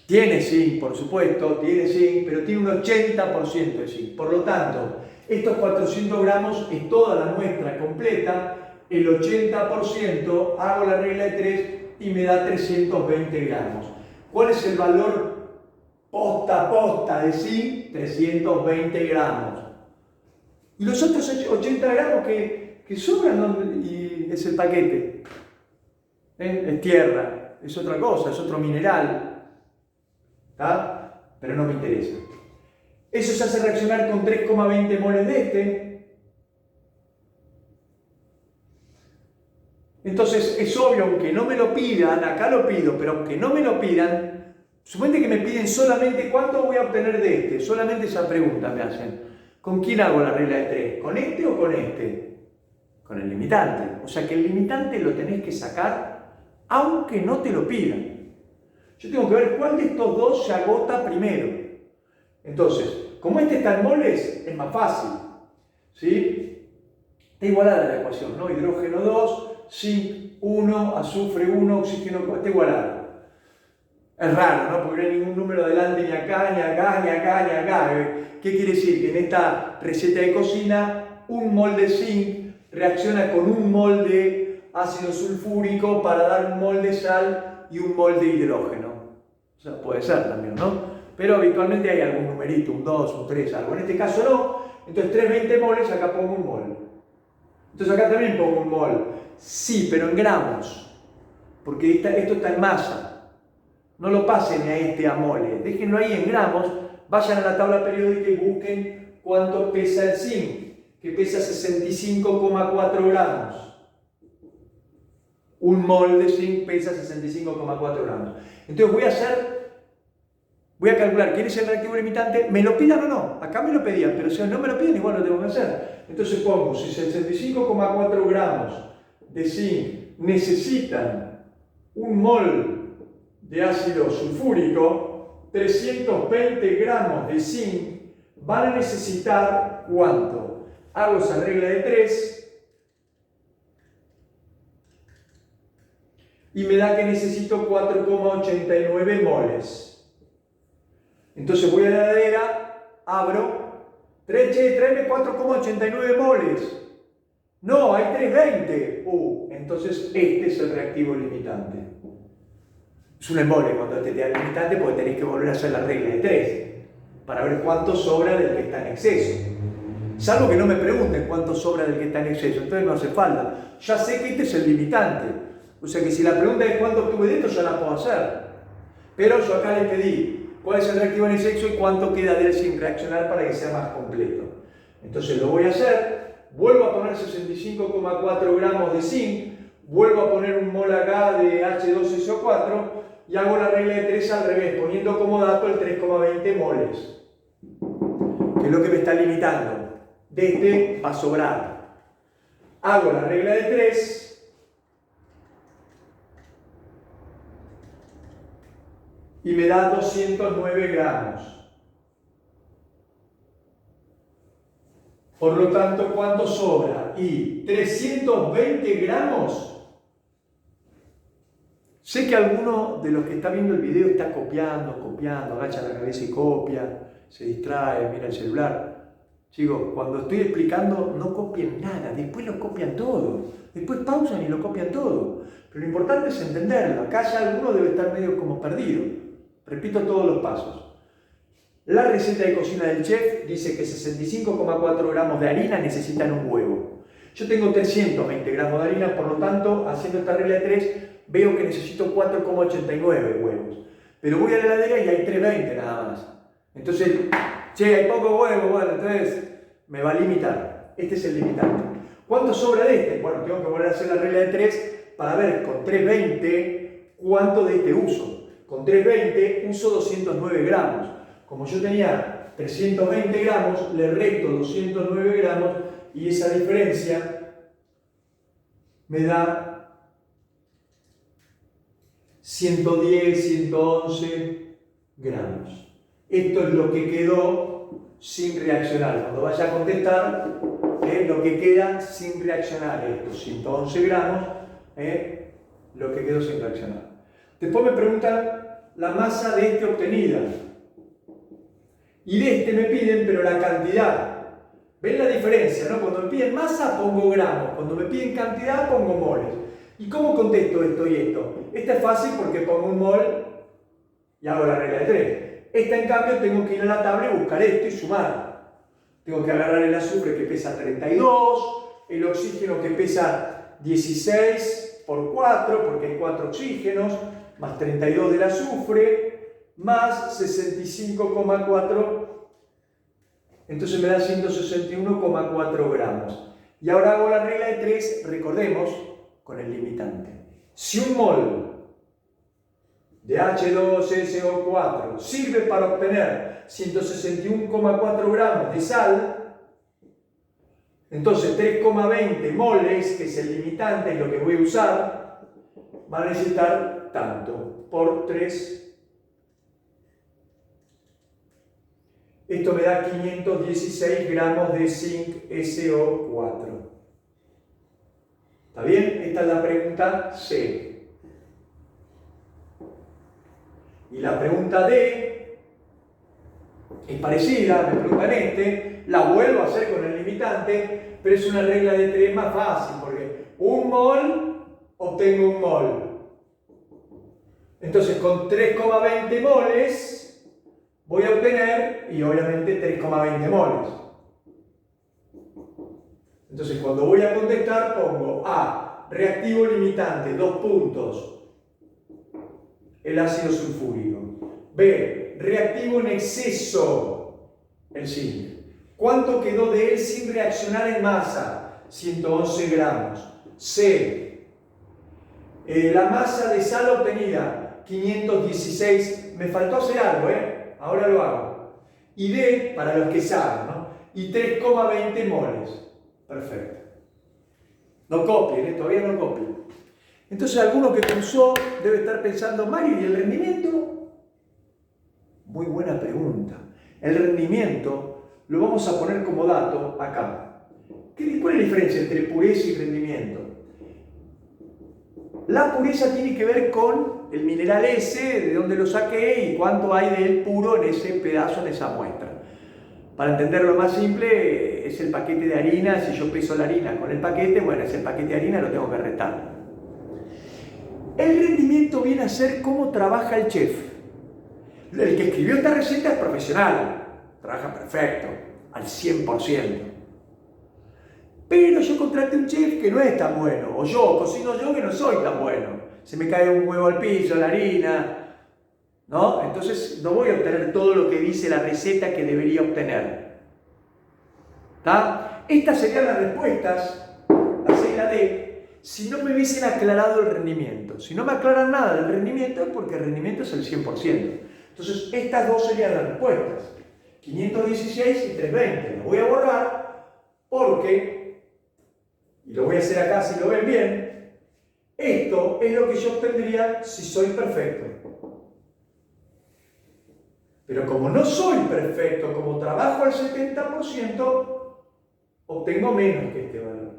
Tiene zinc, por supuesto, tiene zinc, pero tiene un 80% de zinc. Por lo tanto, estos 400 gramos es toda la muestra completa, el 80%, hago la regla de 3 y me da 320 gramos. ¿Cuál es el valor posta a posta de zinc? 320 gramos. Y los otros 80 gramos que sobran, y es el paquete. Es tierra, es otra cosa, es otro mineral. ¿Está? Pero no me interesa. Eso se hace reaccionar con 3,20 moles de este. Entonces es obvio, aunque no me lo pidan, acá lo pido, pero aunque no me lo pidan, suponete que me piden solamente cuánto voy a obtener de este. Solamente esa pregunta me hacen. ¿Con quién hago la regla de 3? ¿Con este o con este? con el limitante. O sea que el limitante lo tenés que sacar aunque no te lo pidan. Yo tengo que ver cuál de estos dos se agota primero. Entonces, como este está en moles, es más fácil, ¿sí? Está igualada la ecuación, ¿no? Hidrógeno 2, zinc 1, azufre 1, oxígeno 4, está igualada. Es raro, ¿no? Porque no hay ningún número adelante ni acá, ni acá, ni acá, ni acá. ¿Qué quiere decir? Que en esta receta de cocina, un mol de zinc reacciona con un mol de ácido sulfúrico para dar un mol de sal y un mol de hidrógeno. O sea, puede ser también, ¿no? Pero habitualmente hay algún numerito, un 2, un 3, algo. En este caso no. Entonces 320 moles, acá pongo un mol. Entonces acá también pongo un mol. Sí, pero en gramos. Porque esto está en masa. No lo pasen a este a moles. Déjenlo ahí en gramos. Vayan a la tabla periódica y busquen cuánto pesa el zinc. Que pesa 65,4 gramos. Un mol de zinc pesa 65,4 gramos. Entonces voy a calcular quién es el reactivo limitante, me lo pidan o no, acá me lo pedían, pero si no me lo piden igual lo tengo que hacer. Entonces pongo, si 65,4 gramos de zinc necesitan un mol de ácido sulfúrico, 320 gramos de zinc van a necesitar ¿cuánto? Hago esa regla de 3 y me da que necesito 4,89 moles. Entonces voy a la heladera, abro, tráeme 4,89 moles. No, hay 320. Entonces este es el reactivo limitante. Es un embole cuando te da el limitante porque tenés que volver a hacer la regla de 3 para ver cuánto sobra del que está en exceso. Salvo que no me pregunten cuánto sobra del que está en exceso, entonces no hace falta. Ya sé que este es el limitante. O sea que si la pregunta es cuánto obtuve de esto, ya la puedo hacer. Pero yo acá le pedí cuál es el reactivo en exceso y cuánto queda de él sin reaccionar para que sea más completo. Entonces lo voy a hacer, vuelvo a poner 65,4 gramos de zinc, vuelvo a poner un mol acá de H2SO4 y hago la regla de 3 al revés, poniendo como dato el 3,20 moles, que es lo que me está limitando. De este va a sobrar. Hago la regla de 3. Y me da 209 gramos. Por lo tanto, ¿cuánto sobra? Y 320 gramos. Sé que alguno de los que está viendo el video está copiando, agacha la cabeza y copia, se distrae, mira el celular. Chicos, cuando estoy explicando, no copien nada, después lo copian todo. Después pausan y lo copian todo. Pero lo importante es entenderlo. Acá ya alguno debe estar medio como perdido. Repito todos los pasos. La receta de cocina del chef dice que 65,4 gramos de harina necesitan un huevo. Yo tengo 320 gramos de harina, por lo tanto, haciendo esta regla de 3, veo que necesito 4,89 huevos. Pero voy a la heladera y hay 320 nada más. Entonces, che, hay poco huevo, bueno, entonces me va a limitar. Este es el limitante. ¿Cuánto sobra de este? Bueno, tengo que volver a hacer la regla de 3 para ver con 320 cuánto de este uso. Con 320 uso 209 gramos. Como yo tenía 320 gramos, le resto 209 gramos y esa diferencia me da 110, 111 gramos. Esto es lo que quedó sin reaccionar. Cuando vaya a contestar, lo que queda sin reaccionar, estos 111 gramos, lo que quedó sin reaccionar. Después me preguntan la masa de este obtenida. Y de este me piden, pero la cantidad. ¿Ven la diferencia, no? Cuando me piden masa, pongo gramos. Cuando me piden cantidad, pongo moles. ¿Y cómo contesto esto y esto? Esta es fácil porque pongo un mol y hago la regla de 3. Esta, en cambio, tengo que ir a la tabla y buscar esto y sumar. Tengo que agarrar el azufre que pesa 32, el oxígeno que pesa 16 por 4, porque hay 4 oxígenos, más 32 del azufre, más 65,4, entonces me da 161,4 gramos. Y ahora hago la regla de 3, recordemos, con el limitante. Si un mol de H2SO4 sirve para obtener 161,4 gramos de sal, Entonces 3,20 moles, que es el limitante, es lo que voy a usar, va a necesitar tanto por 3. Esto me da 516 gramos de zinc SO4. ¿Está bien? Esta es la pregunta C. Y la pregunta D es parecida, me preguntan la vuelvo a hacer con el limitante, pero es una regla de 3 más fácil, porque un mol obtengo un mol. Entonces con 3,20 moles voy a obtener, y obviamente 3,20 moles. Entonces cuando voy a contestar pongo A, reactivo limitante, 2 puntos, el ácido sulfúrico. B, reactivo en exceso, el zinc. ¿Cuánto quedó de él sin reaccionar en masa? 111 gramos. C, la masa de sal obtenida, 516. Me faltó hacer algo, ahora lo hago. Y D, para los que saben, ¿no? Y 3,20 moles. Perfecto. No copien, todavía no copien. Entonces alguno que pensó debe estar pensando, Mario, ¿y el rendimiento? Muy buena pregunta. El rendimiento lo vamos a poner como dato acá. ¿Cuál es la diferencia entre pureza y rendimiento? La pureza tiene que ver con el mineral S, de dónde lo saqué y cuánto hay de él puro en ese pedazo, en esa muestra. Para entenderlo más simple, es el paquete de harina. Si yo peso la harina con el paquete, bueno, ese paquete de harina lo tengo que restar. El rendimiento viene a ser cómo trabaja el chef. El que escribió esta receta es profesional, trabaja perfecto, al 100%. Pero yo contraté un chef que no es tan bueno, o yo cocino yo que no soy tan bueno. Se me cae un huevo al piso, la harina, ¿no? Entonces no voy a obtener todo lo que dice la receta que debería obtener. ¿Está? Estas serían las respuestas, la C y la D, si no me hubiesen aclarado el rendimiento. Si no me aclaran nada del rendimiento es porque el rendimiento es el 100%. Entonces estas dos serían las respuestas, 516 y 320. Lo voy a borrar porque, y lo voy a hacer acá si lo ven bien, esto es lo que yo obtendría si soy perfecto. Pero como no soy perfecto, como trabajo al 70%, obtengo menos que este valor.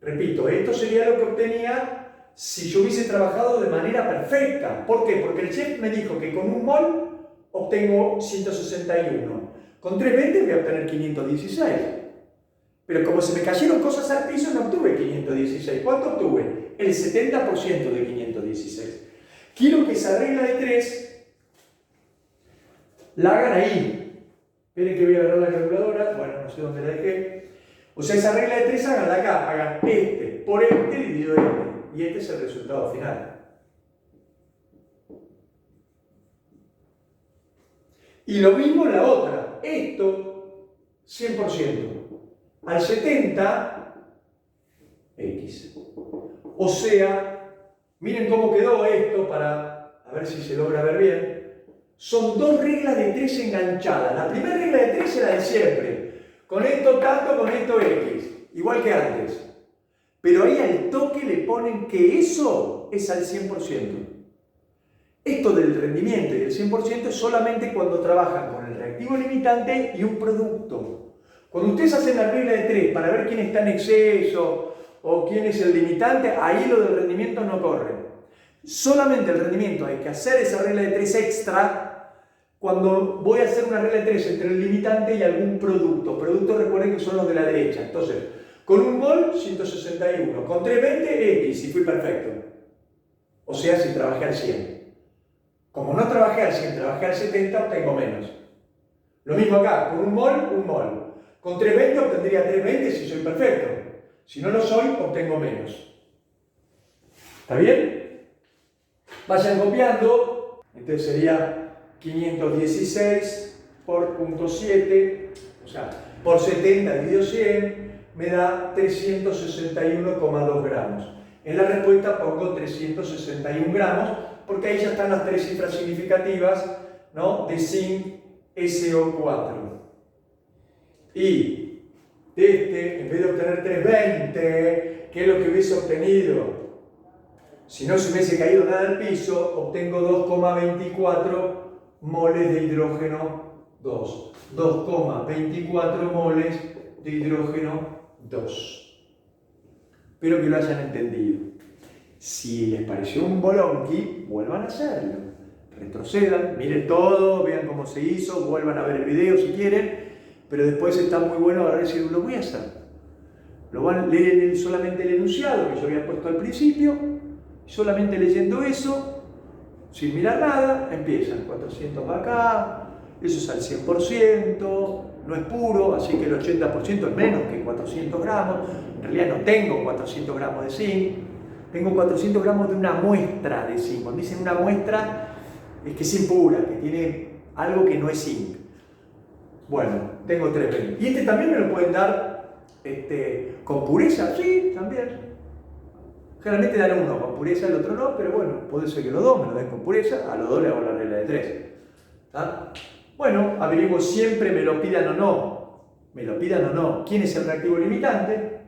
Repito, esto sería lo que obtenía si yo hubiese trabajado de manera perfecta. ¿Por qué? Porque el chef me dijo que con un mol obtengo 161. Con 320 voy a obtener 516. Pero como se me cayeron cosas al piso, no obtuve 516. ¿Cuánto obtuve? El 70% de 516. Quiero que esa regla de 3 la hagan ahí. Esperen que voy a agarrar la calculadora. Bueno, no sé dónde la dejé. O sea, esa regla de 3 háganla acá. Hagan este por este dividido este. Y este es el resultado final. Y lo mismo en la otra. Esto, 100%. Al 70, X. O sea, miren cómo quedó esto para a ver si se logra ver bien. Son dos reglas de 3 enganchadas. La primera regla de 3 es la de siempre. Con esto tanto, con esto X. Igual que antes. Pero ahí al toque le ponen que eso es al 100%. Esto del rendimiento y del 100% es solamente cuando trabajan con el reactivo limitante y un producto. Cuando ustedes hacen la regla de 3 para ver quién está en exceso o quién es el limitante, ahí lo del rendimiento no corre. Solamente el rendimiento hay que hacer esa regla de 3 extra cuando voy a hacer una regla de 3 entre el limitante y algún producto. Productos, recuerden que son los de la derecha. Entonces, con un mol, 161. Con 320, X, si fui perfecto. O sea, si trabajé al 100. Como no trabajé al 100, trabajé al 70, obtengo menos. Lo mismo acá, con un mol, un mol. Con 320 obtendría 320 si soy perfecto. Si no lo soy, obtengo menos. ¿Está bien? Vayan copiando. Entonces sería 516 por 0.7, o sea, por 70 dividido 100, me da 361,2 gramos. En la respuesta pongo 361 gramos, porque ahí ya están las 3 cifras significativas, ¿no?, de zinc SO4. Y de este, en vez de obtener 320, que es lo que hubiese obtenido si no se hubiese caído nada al piso, obtengo 2,24 moles de hidrógeno 2. 2,24 moles de hidrógeno 2. Espero que lo hayan entendido. Si les pareció un bolonqui, vuelvan a hacerlo. Retrocedan, miren todo, vean cómo se hizo, vuelvan a ver el video si quieren, pero después está muy bueno agarrar y decir, lo voy a hacer. Lo van a leer solamente el enunciado que yo había puesto al principio. Solamente leyendo eso, sin mirar nada, empiezan 400 acá, eso es al 100%, no es puro, así que el 80% es menos que 400 gramos. En realidad no tengo 400 gramos de zinc, tengo 400 gramos de una muestra de zinc. Cuando dicen una muestra, es que es impura, que tiene algo que no es zinc. Bueno, tengo 3,20. ¿Y este también me lo pueden dar con pureza? Sí, también. Generalmente dan uno con pureza, el otro no, pero bueno, puede ser que los dos me lo den con pureza, a los dos le hago la regla de 3. ¿Está? Bueno, averiguo siempre me lo pidan o no. Me lo pidan o no. ¿Quién es el reactivo limitante?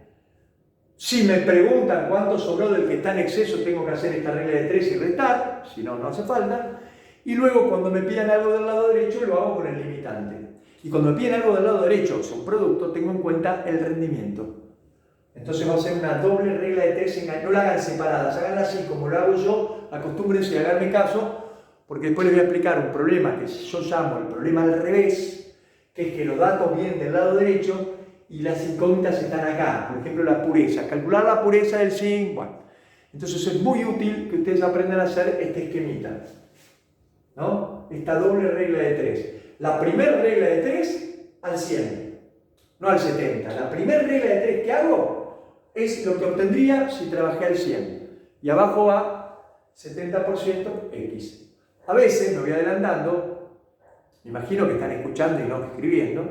Si me preguntan cuánto sobró del que está en exceso, tengo que hacer esta regla de 3 y restar, si no, no hace falta. Y luego cuando me pidan algo del lado derecho, lo hago con el limitante. Y cuando me piden algo del lado derecho, o sea, un producto, tengo en cuenta el rendimiento. Entonces va a ser una doble regla de 3, no la hagan separadas, háganla así como lo hago yo, acostúmbrense a hacerme caso, porque después les voy a explicar un problema que yo llamo el problema al revés, que es que los datos vienen del lado derecho y las incógnitas están acá. Por ejemplo, la pureza, calcular la pureza del zinc. Bueno, entonces es muy útil que ustedes aprendan a hacer este esquemita, ¿no? Esta doble regla de 3. La primera regla de 3 al 100, no al 70. La primera regla de 3 que hago es lo que obtendría si trabajé al 100. Y abajo va 70% X. A veces, me voy adelantando, me imagino que están escuchando y no escribiendo,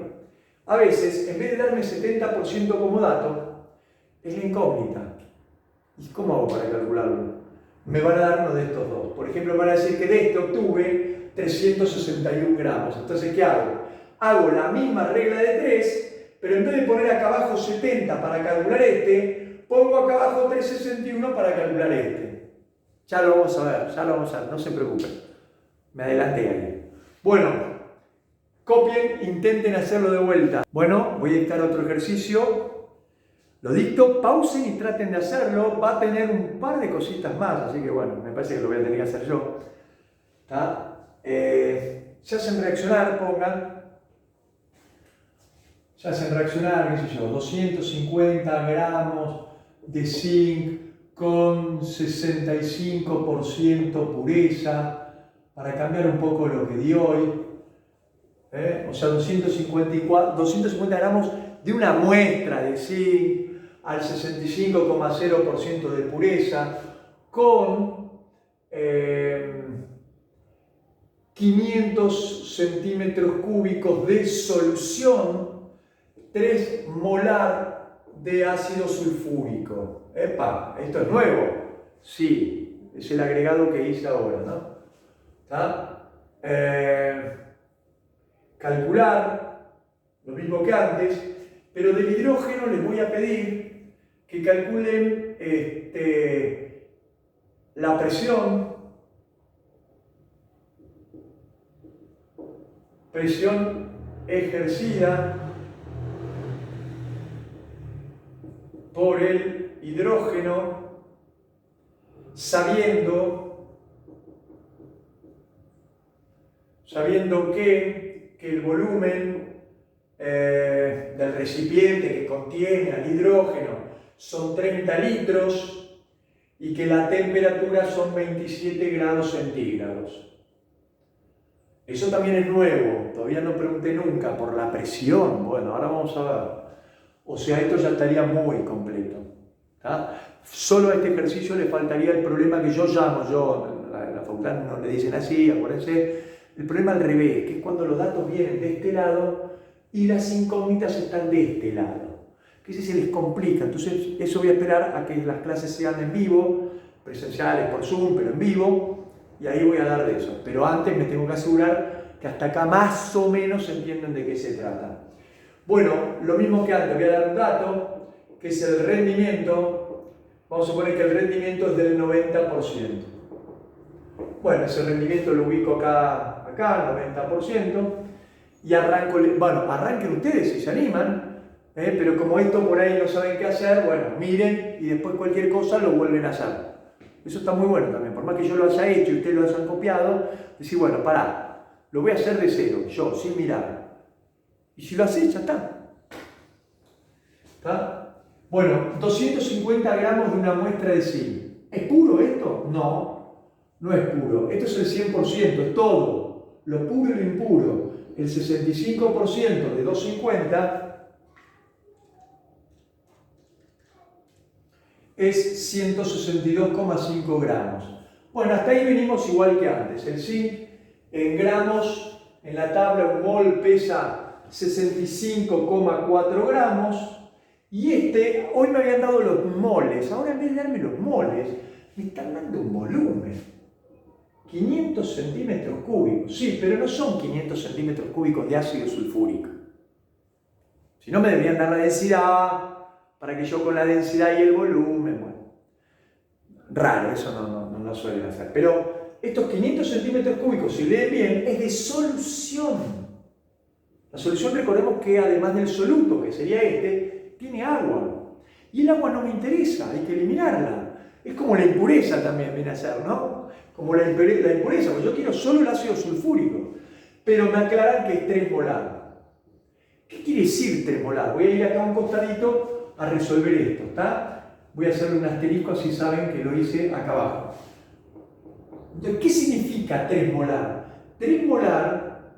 a veces, en vez de darme 70% como dato, es la incógnita. ¿Y cómo hago para calcularlo? Me van a dar uno de estos dos. Por ejemplo, me van a decir que de este obtuve 361 gramos. Entonces, ¿qué hago? Hago la misma regla de 3, pero en vez de poner acá abajo 70 para calcular este, pongo acá abajo 361 para calcular este. Ya lo vamos a ver, ya lo vamos a ver, no se preocupen. Me adelanté ahí. Bueno, copien, intenten hacerlo de vuelta. Bueno, voy a dictar otro ejercicio. Lo dicto, pausen y traten de hacerlo. Va a tener un par de cositas más, así que bueno, me parece que lo voy a tener que hacer yo. ¿Está? Se hacen reaccionar, pongan. Se hacen reaccionar, qué sé yo, 250 gramos de zinc con 65% pureza, para cambiar un poco lo que di hoy. O sea, 250 gramos de una muestra de zinc al 65,0% de pureza, con 500 centímetros cúbicos de solución, 3 molar de ácido sulfúrico. ¡Epa! ¿Esto es nuevo? Sí, es el agregado que hice ahora, ¿no? ¿Está? Calcular lo mismo que antes, pero del hidrógeno les voy a pedir que calculen la presión ejercida por el hidrógeno, sabiendo que el volumen del recipiente que contiene al hidrógeno son 30 litros y que la temperatura son 27 grados centígrados. Eso también es nuevo, todavía no pregunté nunca por la presión. Bueno, ahora vamos a ver. O sea, esto ya estaría muy completo. ¿Tá? Solo a este ejercicio le faltaría el problema que yo llamo, en la facultad no le dicen así, acuérdense, el problema al revés, que es cuando los datos vienen de este lado y las incógnitas están de este lado. Que si se les complica, entonces eso voy a esperar a que las clases sean en vivo, presenciales por Zoom, pero en vivo, y ahí voy a dar de eso. Pero antes me tengo que asegurar que hasta acá más o menos entienden de qué se trata. Bueno, lo mismo que antes, voy a dar un dato, que es el rendimiento. Vamos a suponer que el rendimiento es del 90%. Bueno, ese rendimiento lo ubico acá, 90%, y arranco, bueno, arranquen ustedes si se animan, pero como esto por ahí no saben qué hacer, bueno, miren y después cualquier cosa lo vuelven a hacer. Eso está muy bueno también, por más que yo lo haya hecho y ustedes lo hayan copiado, decir, bueno, pará, lo voy a hacer de cero, yo, sin mirar. Y si lo haces, ya está. ¿Está? Bueno, 250 gramos de una muestra de zinc. ¿Es puro esto? No, no es puro. Esto es el 100%, es todo. Lo puro y lo impuro. El 65% de 250 es 162,5 gramos. Bueno, hasta ahí venimos igual que antes. El zinc en gramos, en la tabla un mol pesa 65,4 gramos. Y hoy me habían dado los moles, ahora en vez de darme los moles, me están dando un volumen. 500 centímetros cúbicos, sí, pero no son 500 centímetros cúbicos de ácido sulfúrico. Si no me deberían dar la densidad, para que yo con la densidad y el volumen, bueno. Raro, eso no lo suelen hacer. Pero estos 500 centímetros cúbicos, si leen bien, es de solución. La solución, recordemos que además del soluto, que sería tiene agua. Y el agua no me interesa, hay que eliminarla. Es como la impureza también viene a ser, ¿no? Como la impureza, pues yo quiero solo el ácido sulfúrico. Pero me aclaran que es 3 molar. ¿Qué quiere decir 3 molar? Voy a ir acá a un costadito a resolver esto, ¿está? Voy a hacerle un asterisco así saben que lo hice acá abajo. Entonces, ¿qué significa 3 molar? 3 molar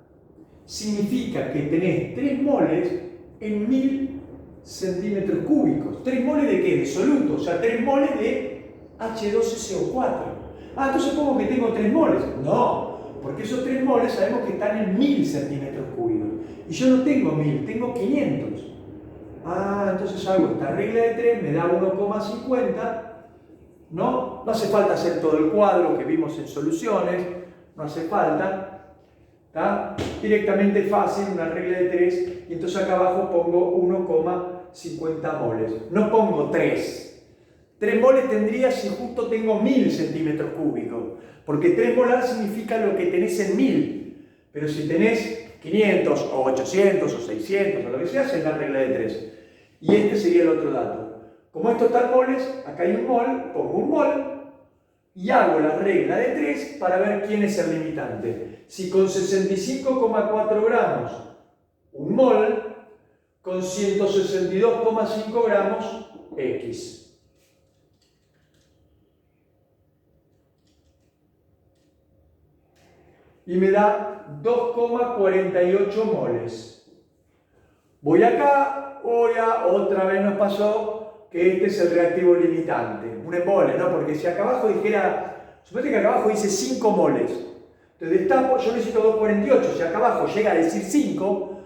significa que tenés 3 moles en 1000 centímetros cúbicos. ¿3 moles de qué? De soluto, o sea, 3 moles de H2SO4. Ah, entonces pongo que tengo 3 moles. No, porque esos 3 moles sabemos que están en 1000 centímetros cúbicos. Y yo no tengo 1000, tengo 500. Ah, entonces hago esta regla de 3, me da 1,50. ¿No? No hace falta hacer todo el cuadro que vimos en soluciones, no hace falta. ¿Está? Directamente fácil, una regla de 3, y entonces acá abajo pongo 1,50 moles. No pongo 3. 3 moles tendría si justo tengo 1000 centímetros cúbicos, porque 3 molar significa lo que tenés en 1000. Pero si tenés 500 o 800 o 600 o lo que sea, es la regla de 3. Y este sería el otro dato. Como esto está en moles, acá hay un mol, pongo un mol y hago la regla de 3 para ver quién es el limitante. Si con 65,4 gramos un mol, con 162,5 gramos X. Y me da 2,48 moles. Voy acá, otra vez nos pasó que este es el reactivo limitante. Un embole, ¿no? Porque si acá abajo dijera, suponete que acá abajo dice 5 moles. Entonces destapo, yo necesito 2,48. Si acá abajo llega a decir 5,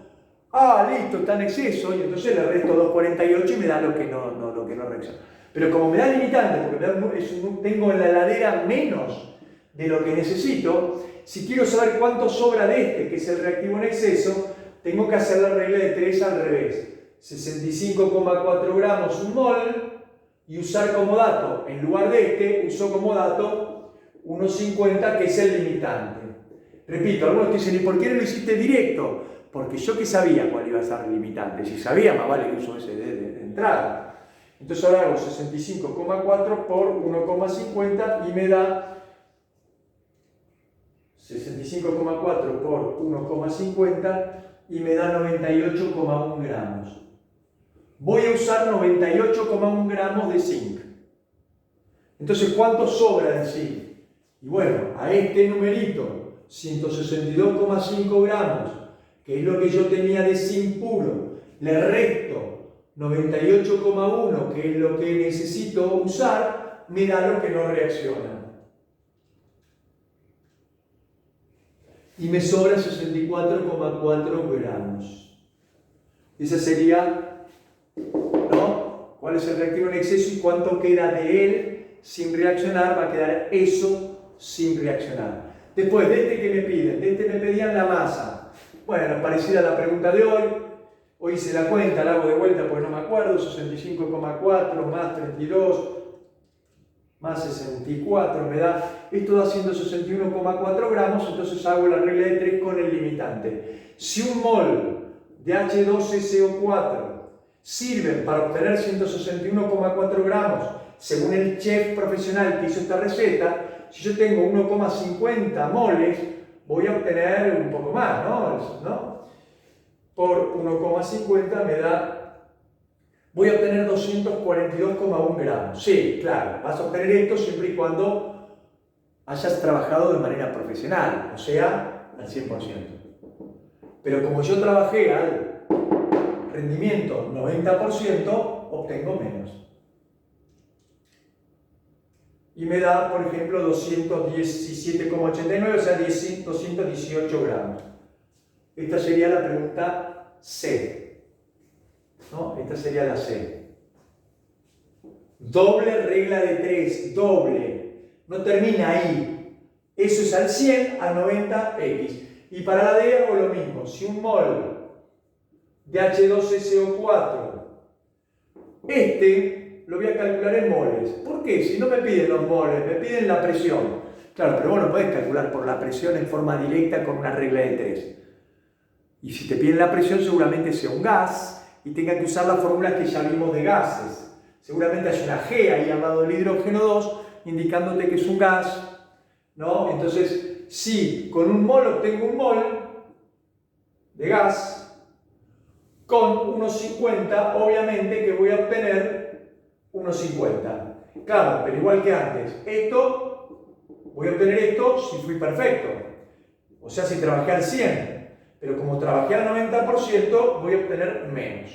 listo, está en exceso, y entonces le resto 2,48 y me da lo que no reacciona. Pero como me da limitante, porque tengo en la heladera menos de lo que necesito, si quiero saber cuánto sobra de que es el reactivo en exceso, tengo que hacer la regla de 3 al revés. 65,4 gramos un mol, y usar como dato, en lugar de uso como dato 1,50, que es el limitante. Repito, algunos te dicen, ¿y por qué no lo hiciste directo? Porque yo que sabía cuál iba a ser el limitante. Si sabía, más vale que uso ese de entrada. Entonces ahora hago 65,4 por 1,50 y me da 65,4 por 1,50 y me da 98,1 gramos. Voy a usar 98,1 gramos de zinc. Entonces, ¿cuánto sobra de zinc? Y bueno, a este numerito, 162,5 gramos, que es lo que yo tenía de zinc puro, le resto 98,1, que es lo que necesito usar, me da lo que no reacciona. Y me sobra 64,4 gramos. Esa sería, ¿no? ¿Cuál es el reactivo en exceso y cuánto queda de él sin reaccionar? Va a quedar eso sin reaccionar. Después, que me piden, me pedían la masa. Bueno, parecida a la pregunta de hoy. Hoy hice la cuenta, la hago de vuelta porque no me acuerdo, 65,4 más 32 más 64 me da, esto da 161,4 gramos, entonces hago la regla de 3 con el limitante. Si un mol de H2SO4 sirve para obtener 161,4 gramos, según el chef profesional que hizo esta receta, si yo tengo 1,50 moles, voy a obtener un poco más, ¿no? Por 1,50 me da, voy a obtener 242,1 gramos. Sí, claro, vas a obtener esto siempre y cuando hayas trabajado de manera profesional, o sea, al 100%. Pero como yo trabajé al rendimiento 90%, obtengo menos. Y me da, por ejemplo, 217,89, o sea, 218 gramos. Esta sería la pregunta C. ¿No? Esta sería la C. Doble regla de 3, doble. No termina ahí. Eso es al 100, al 90x. Y para la D hago lo mismo. Si un mol de H2SO4, lo voy a calcular en moles. ¿Por qué? Si no me piden los moles, me piden la presión. Claro, pero vos no podés calcular por la presión en forma directa con una regla de 3. Y si te piden la presión, seguramente sea un gas y tenga que usar las fórmulas que ya vimos de gases. Seguramente hay una G ahí al lado del hidrógeno 2, indicándote que es un gas, ¿no? Entonces, si con un mol obtengo un mol de gas, con 1,50, obviamente que voy a obtener 1,50. Claro, pero igual que antes, voy a obtener esto si fui perfecto. O sea, si trabajé al 100. Pero como trabajé al 90%, voy a obtener menos.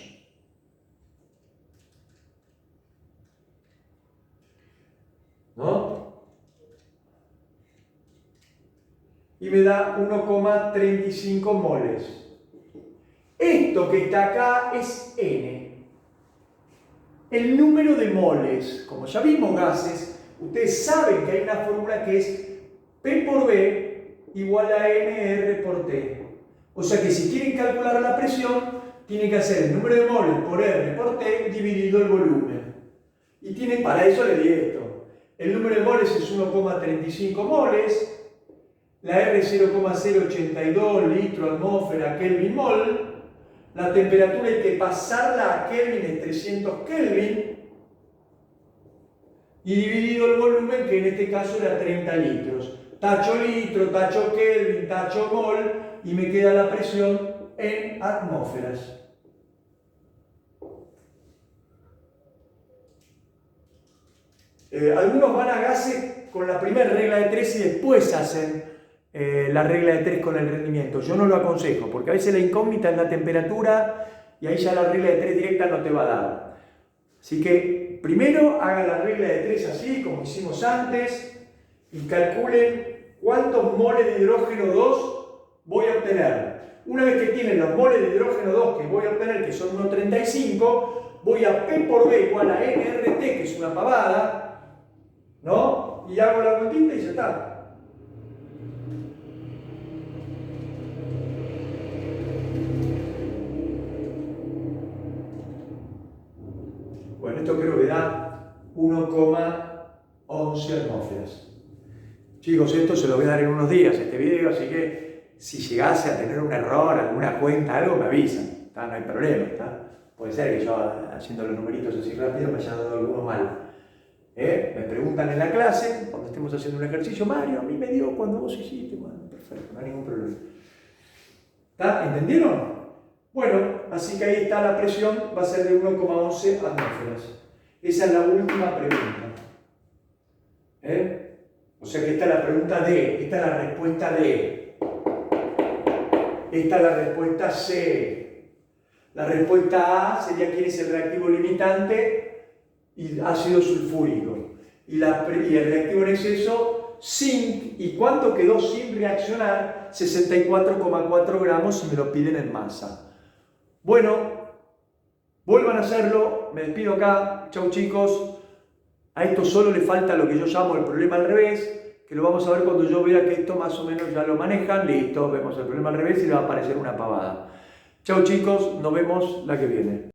¿No? Y me da 1,35 moles. Esto que está acá es N. El número de moles, como ya vimos gases, ustedes saben que hay una fórmula que es P por B igual a NR por T. O sea que si quieren calcular la presión, tienen que hacer el número de moles por R por T dividido el volumen. Y para eso le di esto. El número de moles es 1,35 moles, la R es 0,082 litro atmósfera Kelvin mol, la temperatura hay que pasarla a Kelvin es 300 Kelvin, y dividido el volumen, que en este caso era 30 litros. Tacho litro, tacho Kelvin, tacho mol, y me queda la presión en atmósferas. Algunos van a gases con la primera regla de 3 y después hacen la regla de 3 con el rendimiento. Yo no lo aconsejo, porque a veces la incógnita es la temperatura y ahí ya la regla de 3 directa no te va a dar. Así que primero hagan la regla de 3 así, como hicimos antes, y calculen cuántos moles de hidrógeno 2 voy a obtener. Una vez que tienen los moles de hidrógeno 2 que voy a obtener, que son 1,35, voy a P por B igual a NRT, que es una pavada, ¿no? Y hago la cuentita y ya está. Bueno, esto creo que da 1,11 atmósferas. Chicos, esto se lo voy a dar en unos días, este video, así que si llegase a tener un error, alguna cuenta, algo, me avisan, ¿está? No hay problema, ¿está? Puede ser que yo haciendo los numeritos así rápido me haya dado alguno mal. Me preguntan en la clase, cuando estemos haciendo un ejercicio, Mario, a mí me dio cuando vos hiciste, bueno, perfecto, no hay ningún problema. ¿Está? ¿Entendieron? Bueno, así que ahí está la presión, va a ser de 1,11 atmósferas. Esa es la última pregunta. O sea que esta es la pregunta D, esta es la respuesta D. Esta es la respuesta C. La respuesta A sería quién es el reactivo limitante y ácido sulfúrico. Y el reactivo en exceso, zinc. ¿Y cuánto quedó sin reaccionar? 64,4 gramos si me lo piden en masa. Bueno, vuelvan a hacerlo. Me despido acá. Chau chicos. A esto solo le falta lo que yo llamo el problema al revés, que lo vamos a ver cuando yo vea que esto más o menos ya lo manejan. Listo, vemos el problema al revés y le va a aparecer una pavada. Chao chicos, nos vemos la que viene.